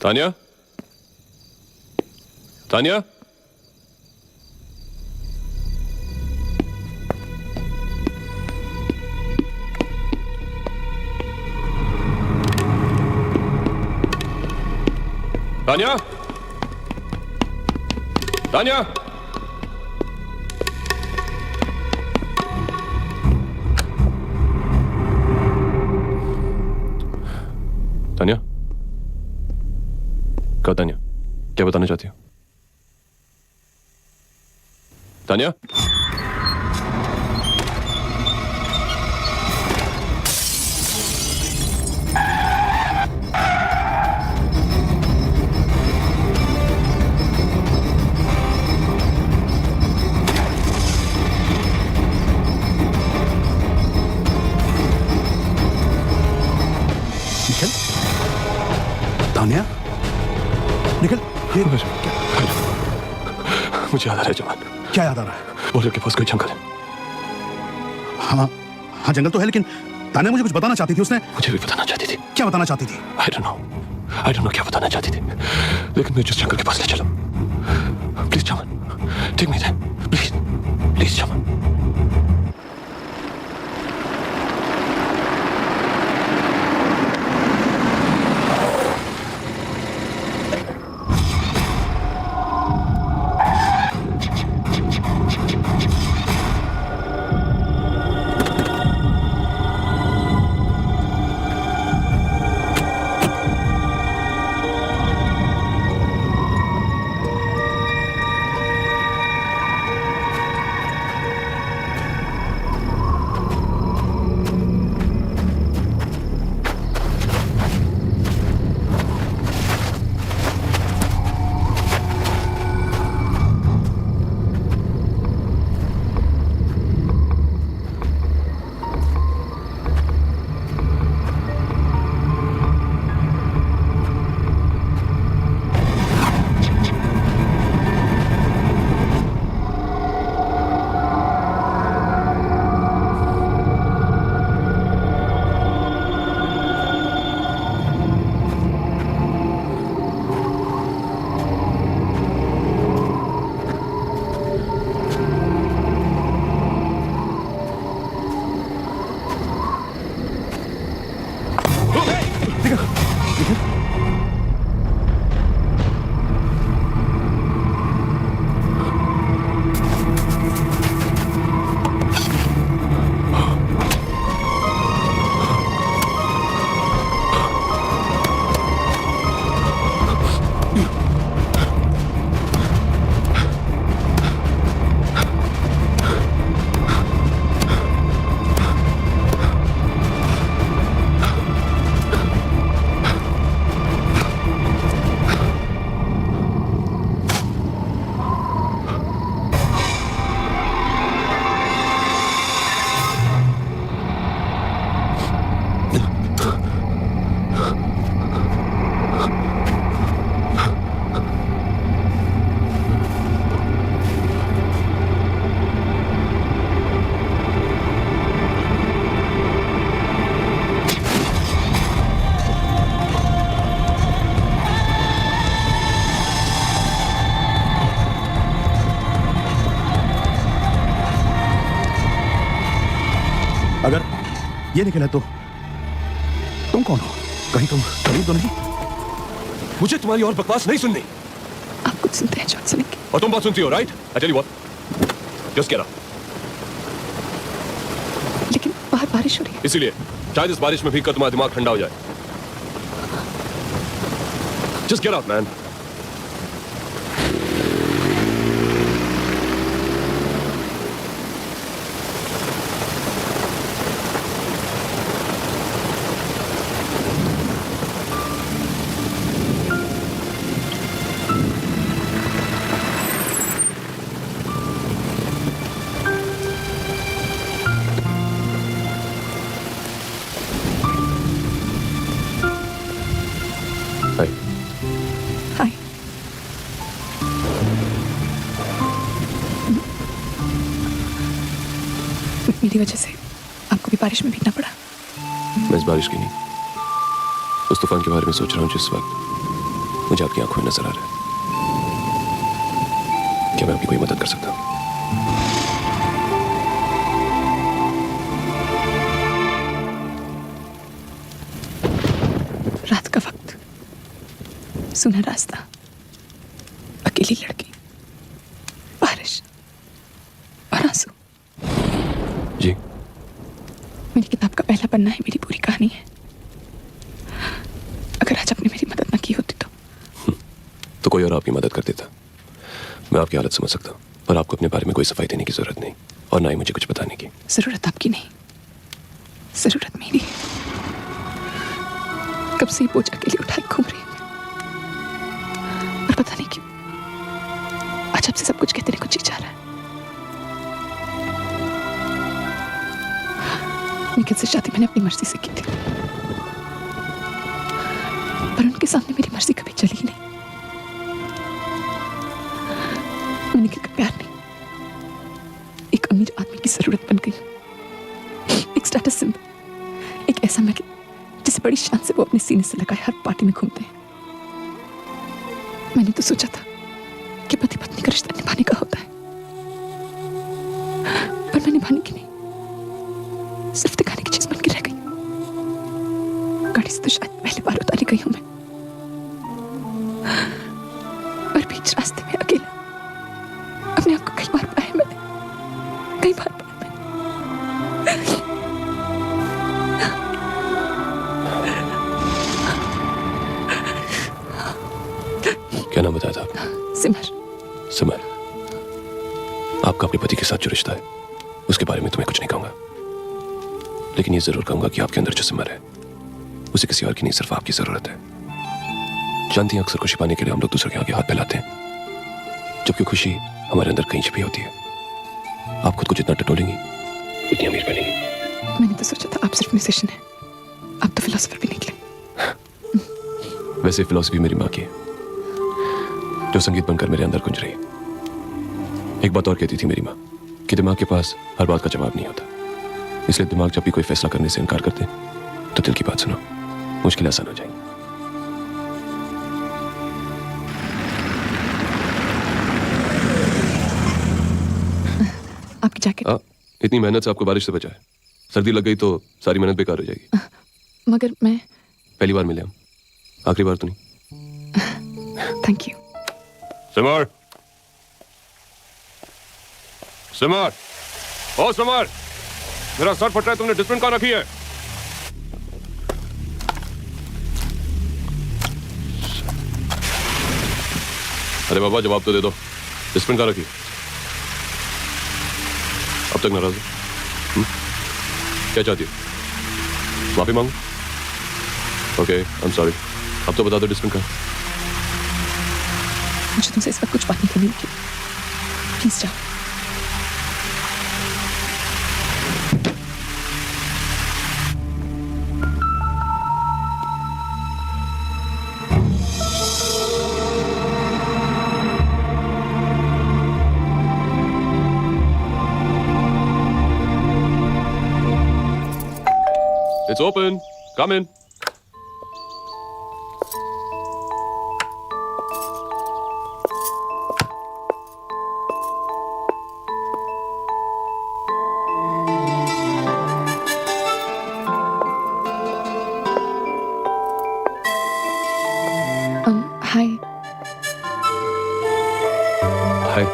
तानिया? तानिया? तानिया? तानिया? तानिया? क्या तानिया? क्या बताना चाहती हो? तानिया? मुझे याद आ रहा है जवान। क्या याद आ रहा है? बोलो के पास कोई जंगल है। हाँ हाँ, जंगल तो है, लेकिन तान्या मुझे कुछ बताना चाहती थी। उसने मुझे भी बताना चाहती थी। क्या बताना चाहती थी? आई डोंट नो क्या बताना चाहती थी, लेकिन मुझे जिस जंगल के पास ले चलो। Please Chaman, take me there, please please Chaman. अगर ये निकला तो तुम कौन हो? कहीं तुम करीब तो नहीं? मुझे तुम्हारी और बकवास नहीं सुननी। आप कुछ सुनते हैं जॉन सुनेंगे। और तुम बात सुनती हो, right? I tell you what, just get out. लेकिन बाहर बारिश हो रही है। इसीलिए शायद इस बारिश में भीगकर तुम्हारा दिमाग ठंडा हो जाए। Just get out man. हाय। मेरी वजह से आपको भी बारिश में भीगना पड़ा। मैं इस बारिश की नहीं, उस तूफान के बारे में सोच रहा हूँ जिस वक्त मुझे आपकी आंखों में नजर आ रहा है। क्या मैं आपकी कोई मदद कर सकता हूँ? रात का वक्त, सुना रास्ता, अकेली लड़की, बारिश और आंसू। जी, मेरी किताब का पहला पन्ना है, मेरी पूरी कहानी है। अगर आज आपने मेरी मदद ना की होती तो कोई और आपकी मदद कर देता। मैं आपकी हालत समझ सकता हूँ, पर आपको अपने बारे में कोई सफाई देने की जरूरत नहीं, और ना ही मुझे कुछ बताने की। जरूरत आपकी नहीं, जरूरत मेरी है। कब से ये बोझ अकेले उठाए घूम रही हूँ, और पता नहीं क्यों आज आपसे सब कुछ कहते कुछ जी जा रहा है। निखिल से शादी मैंने अपनी मर्जी से की थी, पर उनके सामने मेरी मर्जी कभी चली ही नहीं। मैं निखिल का प्यार नहीं, एक अमीर आदमी की जरूरत बन गई, एक स्टेटस सिंबल, एक ऐसा मैं जिसे बड़ी शान से वो अपने सीने से लगाए हर पार्टी में घूमते हैं। मैंने तो सोचा था कि पति पत्नी का रिश्ता निभाने का होता है, पर मैं निभाने की नहीं, सिर्फ दिखाने की चीज बन के रह गई। गाड़ी से तो शायद पहली बार उतारी गई हूं मैं, पर बीच रास्ते में अकेला अपने आप को कई बार पाया मैंने, कई बार पाया मैंने। क्या नाम बताया था आपने? सिमर। सिमर, आपका अपने पति के साथ जो रिश्ता है उसके बारे में तुम्हें कुछ नहीं कहूंगा, लेकिन ये जरूर कहूंगा कि आपके अंदर जो सिमर है उसे किसी और की नहीं, सिर्फ आपकी जरूरत है। जानती हैं, अक्सर खुशी पाने के लिए हम लोग दूसरों के आगे हाथ फैलाते हैं, जबकि खुशी हमारे अंदर कहीं छिपी होती है। आप खुद को जितना टटोलेंगी उतनी अमीर बनेंगी। मैंने तो सोचा था आप सिर्फ म्यूजिशियन हैं, आप तो फिलोसोफर भी निकले। वैसे फिलॉसफी मेरी माँ की है, जो संगीत बनकर मेरे अंदर गुंज रही। एक बात और कहती थी मेरी माँ कि दिमाग के पास हर बात का जवाब नहीं होता, इसलिए दिमाग जब भी कोई फैसला करने से इनकार करते तो दिल की बात सुनो, मुश्किल आसान हो जाएगी। आपकी जैकेट। इतनी मेहनत से आपको बारिश से बचाए, सर्दी लग गई तो सारी मेहनत बेकार हो जाएगी। मगर मैं पहली बार मिले हम, आखिरी बार तो नहीं। Thank you. सिमर, सिमर, ओ सिमर, मेरा सर फट रहा है, तुमने डिस्प्लिन कहाँ रखी है? अरे बाबा जवाब तो दे दो, डिस्प्लिन कहाँ रखी? अब तक नाराज हो? क्या चाहती हो? माफी मांगू? Okay, I am sorry. अब तो बता दो डिस्प्लिन कहाँ? मुझे तुमसे इस वक्त कुछ बात नहीं करनी होगी, प्लीज जाओ। It's open. Come in. Hi. Hi.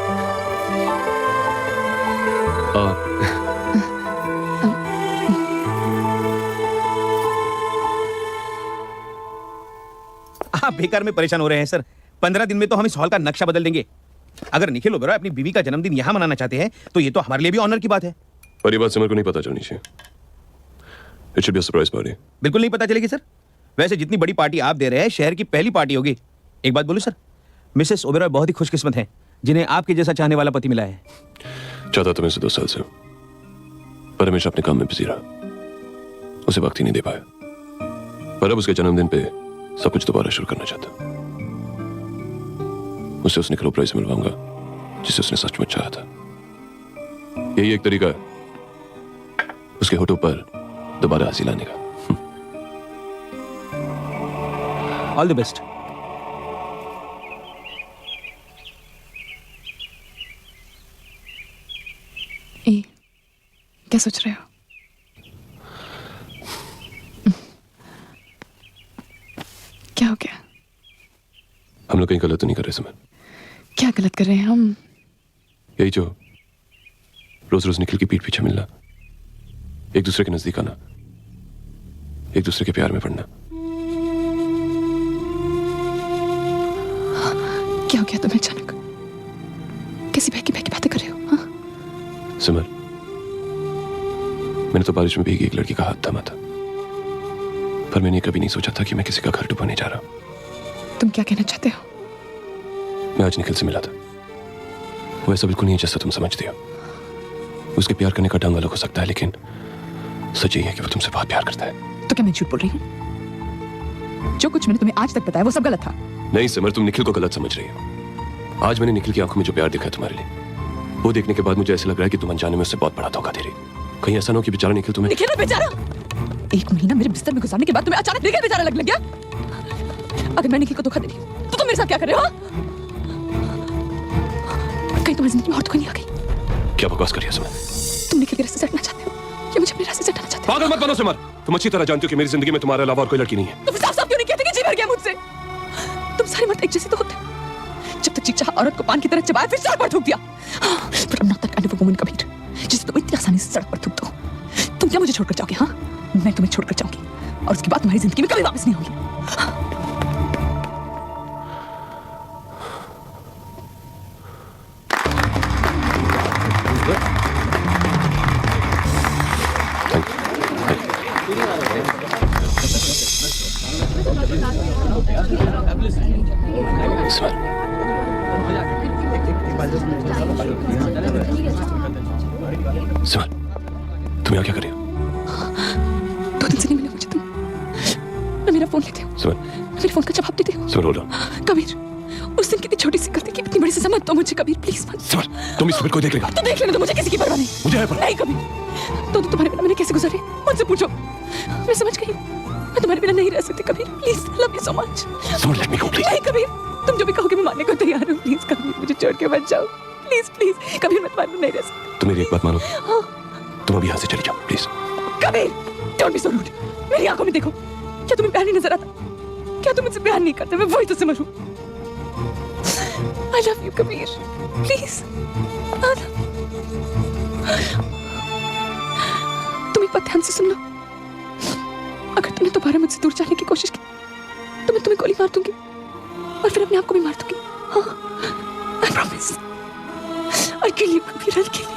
आप बेकार में परेशान हो रहे हैं सर। 15 दिन में तो हम इस हॉल का नक्शा बदल देंगे। अगर निखिल ओबेरॉय अपनी बीवी का जन्मदिन यहाँ मनाना चाहते हैं तो ये तो हमारे लिए भी ऑनर की बात है। पर ये बात सिमर को नहीं पता चलनी चाहिए। It should be a surprise party. बिल्कुल नहीं पता चलेगी सर। वैसे जितनी बड़ी पार्टी आप दे रहे हैं शहर की पहली पार्टी होगी। एक बात बोलूं सर, मिसेस ओबेरॉय बहुत ही खुशकिस्मत हैं जिन्हें आपके जैसा चाहने वाला पति मिला है। चाहता तो मैं इसे 2 साल से, पर हमेशा अपने काम में बिजी रहा, उसे वक्त ही नहीं दे पाया। पर अब उसके जन्मदिन पे सब कुछ दोबारा शुरू करना चाहता। उसे उस निखिल ओबेरॉय से मिलवाऊंगा जिसे उसने सचमुच चाहा था। यही एक तरीका है उसके होठों पर दोबारा हंसी लाने का। All the best. क्या सोच रहे हो? क्या हो गया? हम लोग कहीं गलत तो नहीं कर रहे सिमर? क्या गलत कर रहे हैं हम? यही जो रोज रोज निखिल की पीठ पीछे मिलना, एक दूसरे के नजदीक आना, एक दूसरे के प्यार में पड़ना। क्या हो गया तुम्हें अचानक? कैसी बहकी बहकी बातें कर रहे हो? हाँ? सिमर, मैंने तो बारिश में भीगी एक लड़की का हाथ थामा था, पर मैंने कभी नहीं सोचा था कि मैं किसी का घर डुबाने जा रहा हूं। तुम क्या कहना चाहते हो? मैं आज निखिल से मिला था। वो ऐसा बिल्कुल नहीं है जैसा तुम समझती हो। उसके प्यार करने का ढंग अलग हो सकता है, लेकिन सच यही है कि वो तुमसे बहुत प्यार करता है। तो क्या मैं झूठ बोल रही हूँ? जो कुछ मैंने तुम्हें आज तक बताया वो सब गलत था। नहीं सिमर, तुम निखिल को गलत समझ रही हो। आज मैंने निखिल की आंखों में जो प्यार देखा है तुम्हारे लिए, वो देखने के बाद मुझे ऐसा लग रहा है कि तुम अनजाने में उससे बहुत बड़ा धोखा दे रही। कहीं ऐसा ना हो कि बेचारा निखिल तुम्हें। निखिल बेचारा, 1 महीना मेरे बिस्तर में गुजारने के बाद तुम्हें अचानक निखिल बेचारा लगने लग गया? अगर मैं निखिल को धोखा दे रही हूं तो तुम मेरे साथ क्या कर रहे हो? कहीं तुम्हारी जिंदगी में और तो कोई नहीं आ गई? क्या बकवास कर रही है सुमन? तुम निखिल के रास्ते से हटना चाहते हो या मुझे अपने रास्ते से हटाना चाहते हो? पागल मत बनो सुमन। तुम अच्छी तरह जानती हो कि मेरी जिंदगी में तुम्हारे अलावा और कोई लड़की नहीं है। तो फिर साफ-साफ क्यों नहीं कहते कि जी भर गया मुझसे? तुम सारे मर्द एक जैसे तो होते। जब तक चीचा औरत को पान की तरह चबाया फिर सड़क पर थूक दिया। But I'm not that kind of a woman, Kabir, जिसे तुम इतनी आसानी से सड़क पर थूक दो। तुम क्या मुझे छोड़कर जाओगे? हाँ, मैं तुम्हें छोड़कर जाऊंगी और उसके बाद तुम्हारी जिंदगी में कभी वापस नहीं होंगी। सुमन, तुम यहाँ क्या कर रही हो? 2 दिन से नहीं मिले मुझे तुम। मैं मेरा फोन लेते हो, सुमन, मेरे फोन का जवाब देते हो। सुमन, होल्ड ऑन। कबीर, उस दिन कितनी छोटी सी गलती की इतनी बड़ी सजा मत दो मुझे कबीर, प्लीज मत। सुमन, तुम इस सुमन को देख लेगा। तो देख लेना, तो मुझे किसी की परवाह नहीं। मुझे है परवाह। नहीं कबीर, तो तुम्हारे बिना मैंने कैसे गुजारे मुझसे पूछो। मैं समझ गई, मैं तुम्हारे बिना नहीं रह सकती Kabir, please, love you so much. Suman, let me go please. नहीं कबीर, तुम जो भी कहोगे मैं मानने को तैयार हूँ, प्लीज कबीर, मुझे छोड़ के मत जाओ, प्लीज प्लीज कबीर, मैं तुम्हारे बिना नहीं रह सकती। तुम मेरी एक बात मानो, तुम अभी यहाँ से चली जाओ please. Kabir, don't be so rude. मेरी आंखों में देखो, क्या तुम्हें प्यार नहीं नजर आता? क्या तुम मुझसे प्यार नहीं करते? मैं वही तो समझ हूँ। I love you Kabir, please. तुम एक बात ध्यान से सुन लो, अगर तुमने दोबारा मुझसे दूर जाने की कोशिश की तो मैं तुम्हें गोली मार दूंगी और फिर अपने आप को भी मार दूंगी। हाँ, I promise. I'll kill you Kabir, I'll kill you.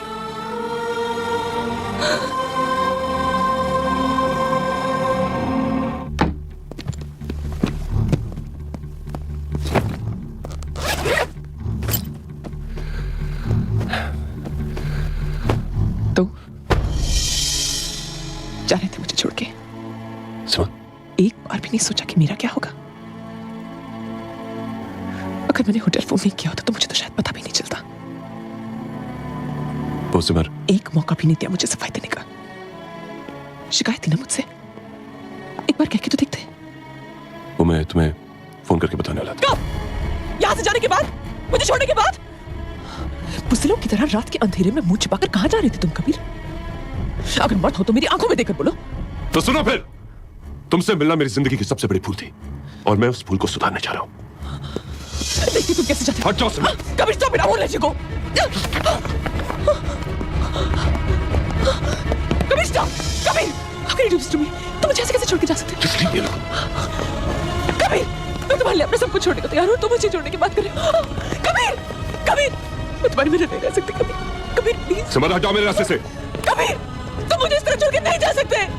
तो जा रहे थे मुझे छोड़ के? सुमन, एक बार भी नहीं सोचा कि मेरा क्या होगा? अगर मैंने होटल फोन नहीं किया होता तो मुझे तो शायद पता भी नहीं चलता। वो सुमन, एक मौका भी नहीं दिया मुझे सफाई देने का। शिकायत थी ना मुझसे, एक बार कह के तो देखते। वो मैं तुम्हें फोन करके बताने वाला था। कब? यहाँ से जाने के बाद? मुझे छोड़ने के बाद? बुज़दिलों की तरह रात के अंधेरे में मुंह छिपाकर कहाँ जा रहे थे तुम कबीर? अगर मर्द हो तो मेरी आंखों में देखकर बोलो। तो सुनो फिर, तुमसे मिलना मेरी जिंदगी की सबसे बड़ी भूल थी और मैं उस भूल को सुधारने जा रहा हूँ। देखती तुम कैसे जाते हो। हट जाओ सुमन। Kabir, stop it, I won't let you go. Kabir, stop. Kabir, how can you do this to me? तुम मुझे ऐसे कैसे छोड़ के जा सकते हो? Just leave me alone. Kabir, मैं तुम्हारे लिए अपना सब कुछ छोड़ने को तैयार हूँ, तुम मुझे छोड़ने की बात कर रहे हो। कबीर, कबीर, मैं तुम्हारे बिना नहीं रह सकती कबीर। कबीर, प्लीज। सुमन, हट जाओ मेरे रास्ते से। कबीर, तुम मुझे इस तरह छोड़ के नहीं जा सकते।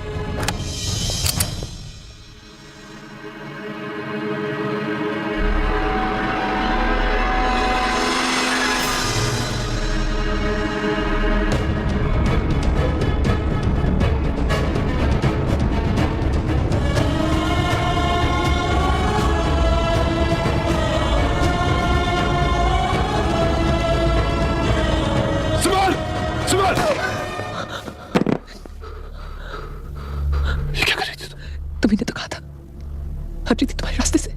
सुमन, सुमन, ये क्या कर रही थी तुम? तुम्ही ने तो कहा था हट रही थी तुम्हारे रास्ते से।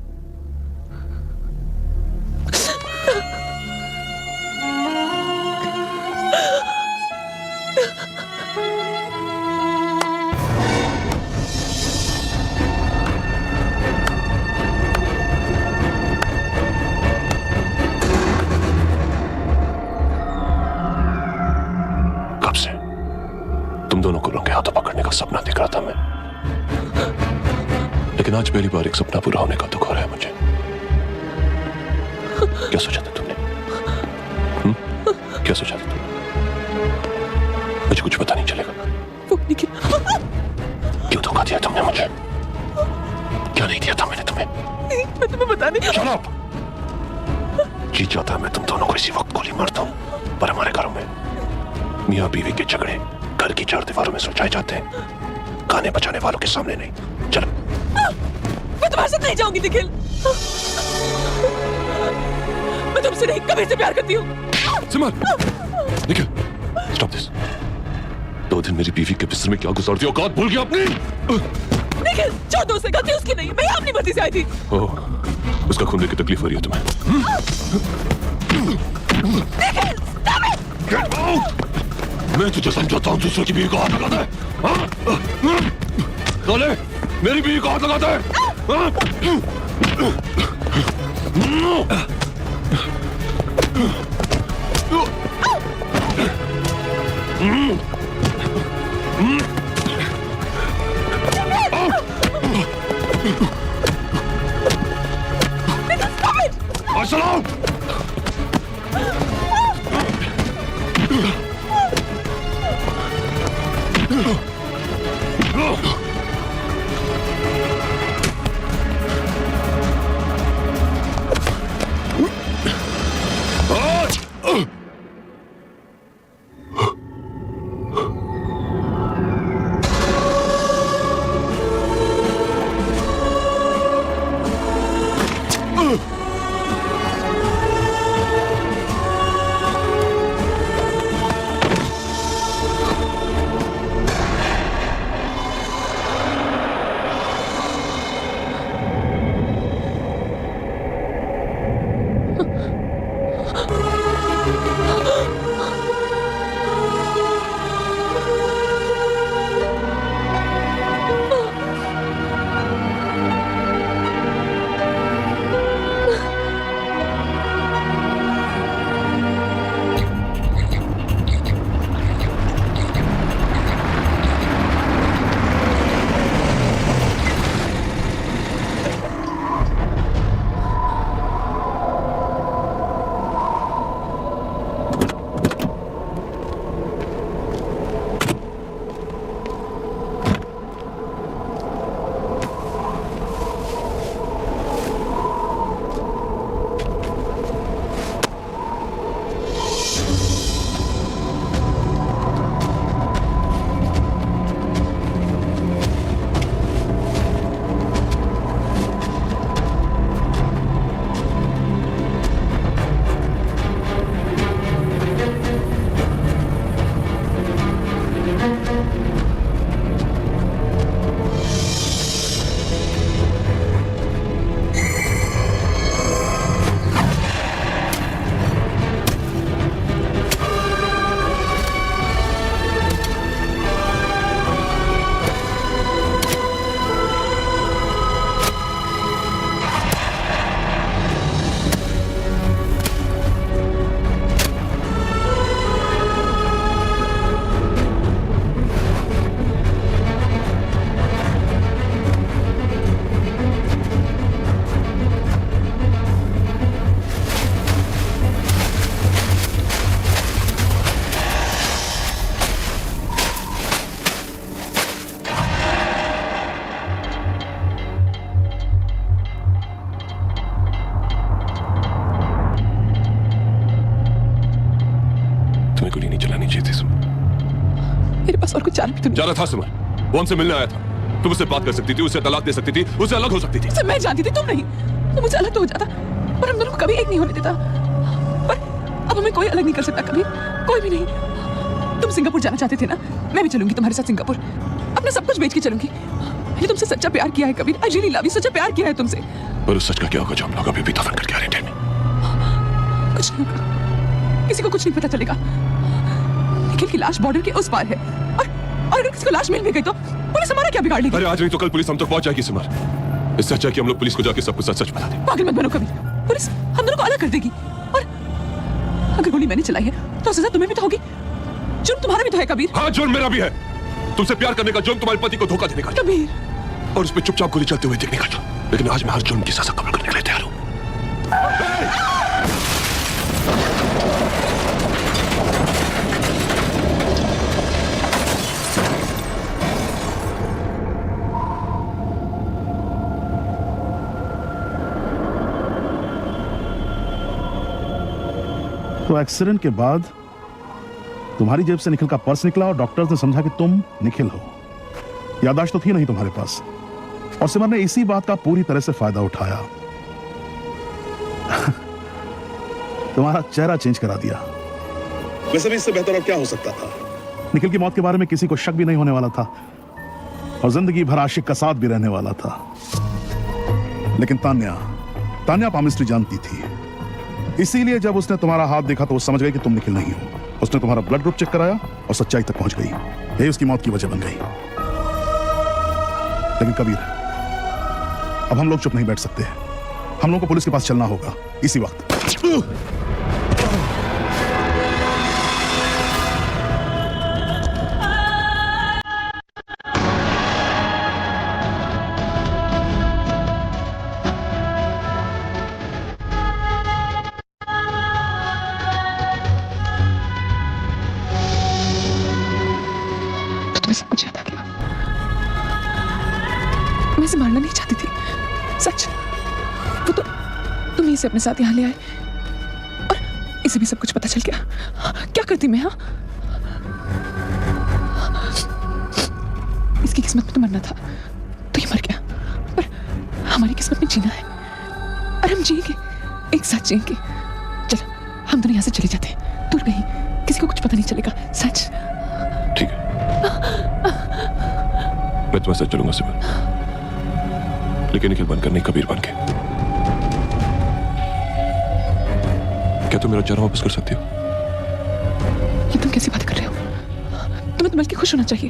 कब से तुम दोनों को रंगे हाथों पकड़ने का सपना देख रहा था मैं, लेकिन आज पहली बार एक सपना पूरा होने का दुख हो रहा है मुझे। क्या सोचा था तुमने? क्या सोचा था तुमने? मुझे कुछ पता नहीं चलेगा। वो निखिल, क्यों धोखा दिया तुमने मुझे? क्या नहीं दिया था मैंने तुम्हें? मैं तुम्हें बताने। Shut up! जी चाहता मैं तुम दोनों को इसी वक्त गोली मारता हूँ, पर हमारे घरों में मियाँ बीवी के झगड़े घर की 4 दीवारों में सुलझाए जाते हैं, गाने बजाने वालों के सामने नहीं। चलो। मैं तुम्हारे साथ नहीं जाऊंगी निखिल। मैं तुमसे नहीं, कबीर से प्यार करती हूँ। सिमर, निखिल, स्टॉप दिस। 2 दिन मेरी बीवी के बिस्तर में क्या गुजारती हो, औकात भूल गया अपनी? निखिल, जो दोस्त से गलती उसकी नहीं, मैं यहाँ अपनी मर्जी से आई थी। ओह, उसका खून देख के तकलीफ हो रही है तुम्हें? Nikhil, stop it! Get out! मैं तुझे समझाता हूँ, दूसरे की बीवी को हाथ लगाता है। साले, मेरी बीवी को हाथ लगाता है। चलाओ! मेरे पास और कुछ चारा भी तो नहीं। जा रहा था सिमर, वो हमसे मिलने आया था। तुम उससे बात कर सकती थी, उसे तलाक दे सकती थी, उससे अलग हो सकती थी। मैं जानती थी, तुम नहीं। तो मुझे अलग तो हो जाता, पर हम दोनों को कभी एक नहीं होने देता। पर अब हमें कोई अलग नहीं कर सकता, कभी कोई भी नहीं। तुम सिंगापुर जाना चाहते थे ना, मैं भी चलूंगी तुम्हारे साथ सिंगापुर। अपना सब कुछ बेच के चलूंगी। मैंने तुमसे सच्चा प्यार किया है Kabir. I really love you, सच्चा प्यार किया है तुमसे। पर उस सच का क्या होगा जो हम लोग अभी भी दफन करके आ रहे हैं? कुछ नहीं होगा, किसी को कुछ नहीं पता चलेगा। निखिल की लाश बॉर्डर के उस पार है, और अगर किसी को लाश मिल भी गई तो पुलिस हमारा क्या बिगाड़ लेगी? अरे आज नहीं तो कल पुलिस हम तक पहुंच जाएगी सिमर। इससे अच्छा है कि हम लोग पुलिस को जाके सब कुछ सच बता दें। पागल मत बनो कबीर, पुलिस हम दोनों को अलग कर देगी। और अगर गोली मैंने चलाई है तो सजा तुम्हें भी तो होगी। जुर्म तुम्हारा भी तो है कबीर। हाँ, जुर्म मेरा भी है। तुमसे प्यार करने का जुर्म, तुम्हारे पति को धोखा देने का कबीर, और उसमें चुपचाप गोली चलते हुए देखने का जुर्म। लेकिन आज मैं हर जुर्म की सजा कबूल करने के लिए तैयार हूं। तो एक्सीडेंट के बाद तुम्हारी जेब से निखिल का पर्स निकला और डॉक्टर ने समझा कि तुम निखिल हो। याददाश्त तो थी नहीं तुम्हारे पास, और सिमर ने इसी बात का पूरी तरह से फायदा उठाया। तुम्हारा चेहरा चेंज करा दिया। वैसे भी इससे बेहतर और क्या हो सकता था? निखिल की मौत के बारे में किसी को शक भी नहीं होने वाला था और जिंदगी भर आशिक का साथ भी रहने वाला था। लेकिन तान्या पामिस्ट्री जानती थी, इसीलिए जब उसने तुम्हारा हाथ देखा तो वो समझ गई कि तुम निखिल नहीं हो। उसने तुम्हारा ब्लड ग्रुप चेक कराया और सच्चाई तक पहुंच गई। यही उसकी मौत की वजह बन गई। लेकिन कबीर, अब हम लोग चुप नहीं बैठ सकते। हम लोगों को पुलिस के पास चलना होगा इसी वक्त। तुम्हें सब कुछ याद आ गया? मैं इसे मारना नहीं चाहती थी, सच। वो तो तुम ही से अपने साथ यहाँ ले आए और इसे भी सब कुछ पता चल गया। क्या करती मैं? हाँ, इसकी किस्मत में तो मरना था तो ये मर गया, पर हमारी किस्मत में जीना है और हम जिएंगे, एक साथ जिएंगे। चलो हम दोनों यहाँ से चले जाते हैं, दूर कहीं, किसी को कुछ पता नहीं चलेगा, सच। ठीक है, मैं तुम्हारे साथ चलूंगा सिमर, लेकिन निखिल बनकर नहीं, कबीर बनके। क्या तुम मेरा चेहरा वापस कर सकती हो? ये तुम कैसी बात कर रहे हो? तुम्हें तो बल्कि खुश होना चाहिए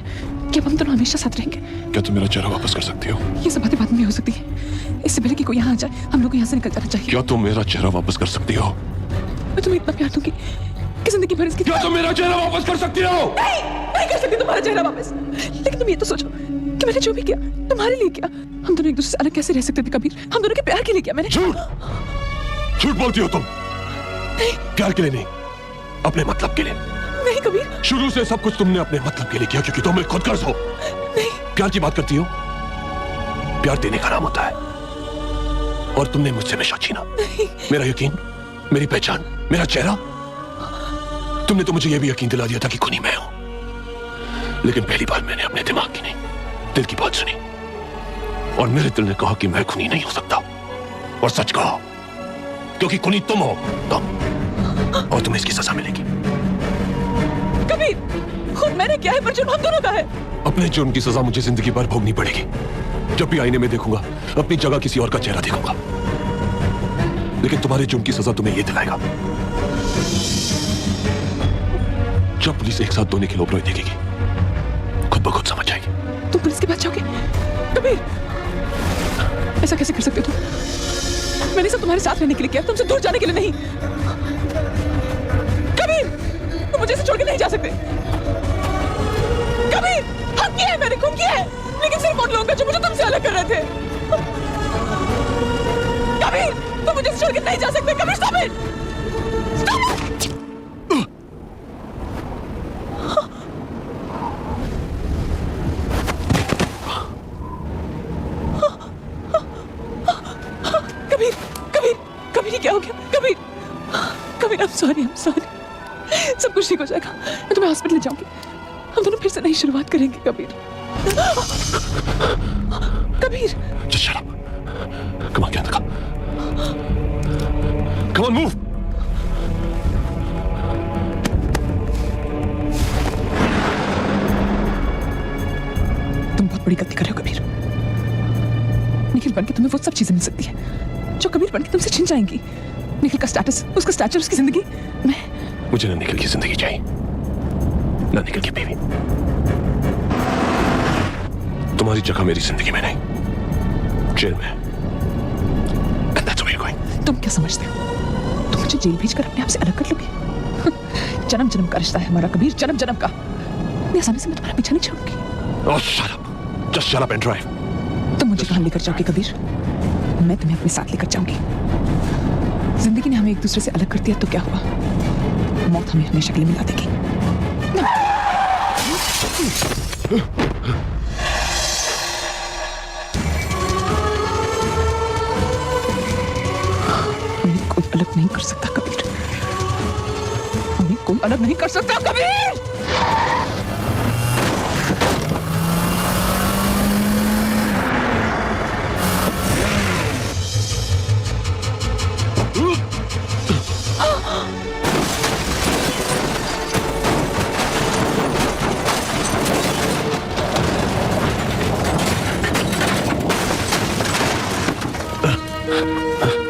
कि अब हम दोनों हमेशा साथ रहेंगे। क्या तुम मेरा चेहरा वापस कर सकती हो? ये सब बातें बाद में हो सकती है, इससे पहले कि कोई यहाँ आ जाए हम लोग को यहाँ से निकल जाना चाहिए। क्या तुम मेरा चेहरा वापस कर सकती हो? मैं तुम्हें इतना प्यार दूंगी कि जिंदगी भर इसकी। क्या तुम मेरा चेहरा वापस कर सकती हो? नहीं कर सकती तुम्हारा चेहरा वापस। लेकिन तुम ये तो सोचो कि मैंने जो भी किया तुम्हारे लिए किया। हम दोनों एक दूसरे से अलग कैसे रह सकते थे कबीर? हम दोनों के प्यार के लिए किया मैंने। झूठ बोलती हो तुम। नहीं, प्यार के लिए नहीं, अपने मतलब के लिए। नहीं कबीर, शुरू से सब कुछ तुमने अपने मतलब के लिए किया, क्योंकि तुम एक खुदगर्ज हो। नहीं, प्यार की बात करती हो? प्यार देने का नाम होता है, और तुमने मुझसे हमेशा छीना। मेरा यकीन, मेरी पहचान, मेरा चेहरा। तुमने तो मुझे यह भी यकीन दिला दिया था कि खूनी मैं हूं। लेकिन पहली बार मैंने अपने दिमाग की नहीं, दिल की बात सुनी, और मेरे दिल ने कहा कि मैं खूनी नहीं हो सकता। और सच कहा, क्योंकि खूनी तुम हो, और तुम्हें इसकी सजा मिलेगी। कबीर, खुद मैंने किया है, पर जुर्म हम दोनों का है। अपने जुर्म की सजा मुझे जिंदगी भर भोगनी पड़ेगी। जब भी आईने में देखूंगा, अपनी जगह किसी और का चेहरा देखूंगा। लेकिन तुम्हारे जुर्म की सजा तुम्हें यह दिलाएगा। जब पुलिस एक साथ दोनों की लोबरोई देखेगी, खुद ब खुद समझ जाएगी। तुम पुलिस के पास जाओगे? कबीर, ऐसा कैसे कर सकते हो तुम? मैंने सब तुम्हारे साथ रहने के लिए किया, तुमसे दूर जाने के लिए नहीं। कबीर, तुम मुझे ऐसे छोड़ के नहीं जा सकते। कबीर, हक किया है मैंने, खून किया है, लेकिन सिर्फ उन लोगों का जो मुझे तुमसे अलग कर रहे थे। कबीर, तुम मुझे ऐसे छोड़ के नहीं जा सकते। Kabir, stop it! Stop it! Kabir, Kabir, Kabir, क्या हो गया? Kabir, Kabir, I'm sorry, I'm sorry. सब कुछ ठीक हो जाएगा। मैं तुम्हें हॉस्पिटल ले जाऊंगी। हम दोनों फिर से नई शुरुआत करेंगे Kabir. Kabir, Just shut up. Come on, get up. Come on, move. तुम बहुत बड़ी गलती कर रहे हो कबीर। निखिल बनके तुम्हें वो सब चीजें मिल सकती है जो कबीर बनके तुमसे छिन जाएंगी। निखिल का स्टेटस, उसका स्टैचर, उसकी जिंदगी। मुझे ना निखिल की जिंदगी चाहिए, ना निखिल की बीवी। तुम्हारी जगह मेरी जिंदगी में नहीं, जेल में। And that's where you're going. तुम क्या समझते हो? तुम मुझे जेल भेजकर अपने आप से अलग कर लोगे? जन्म जन्म का रिश्ता है हमारा कबीर, जन्म जन्म का। इतनी आसानी से मैं तुम्हारा पीछा नहीं छोड़ूंगी। Oh, shut up. Just shut up and drive. तुम मुझे कहां लेकर जाओगे कबीर? मैं तुम्हें अपने साथ लेकर जाऊंगी। जिंदगी ने हमें एक दूसरे से अलग कर दिया तो क्या हुआ? मौत हमें हमेशा के लिए मिला देगी। हमें कोई अलग नहीं कर सकता कबीर। हमें कोई अलग नहीं कर सकता कबीर। है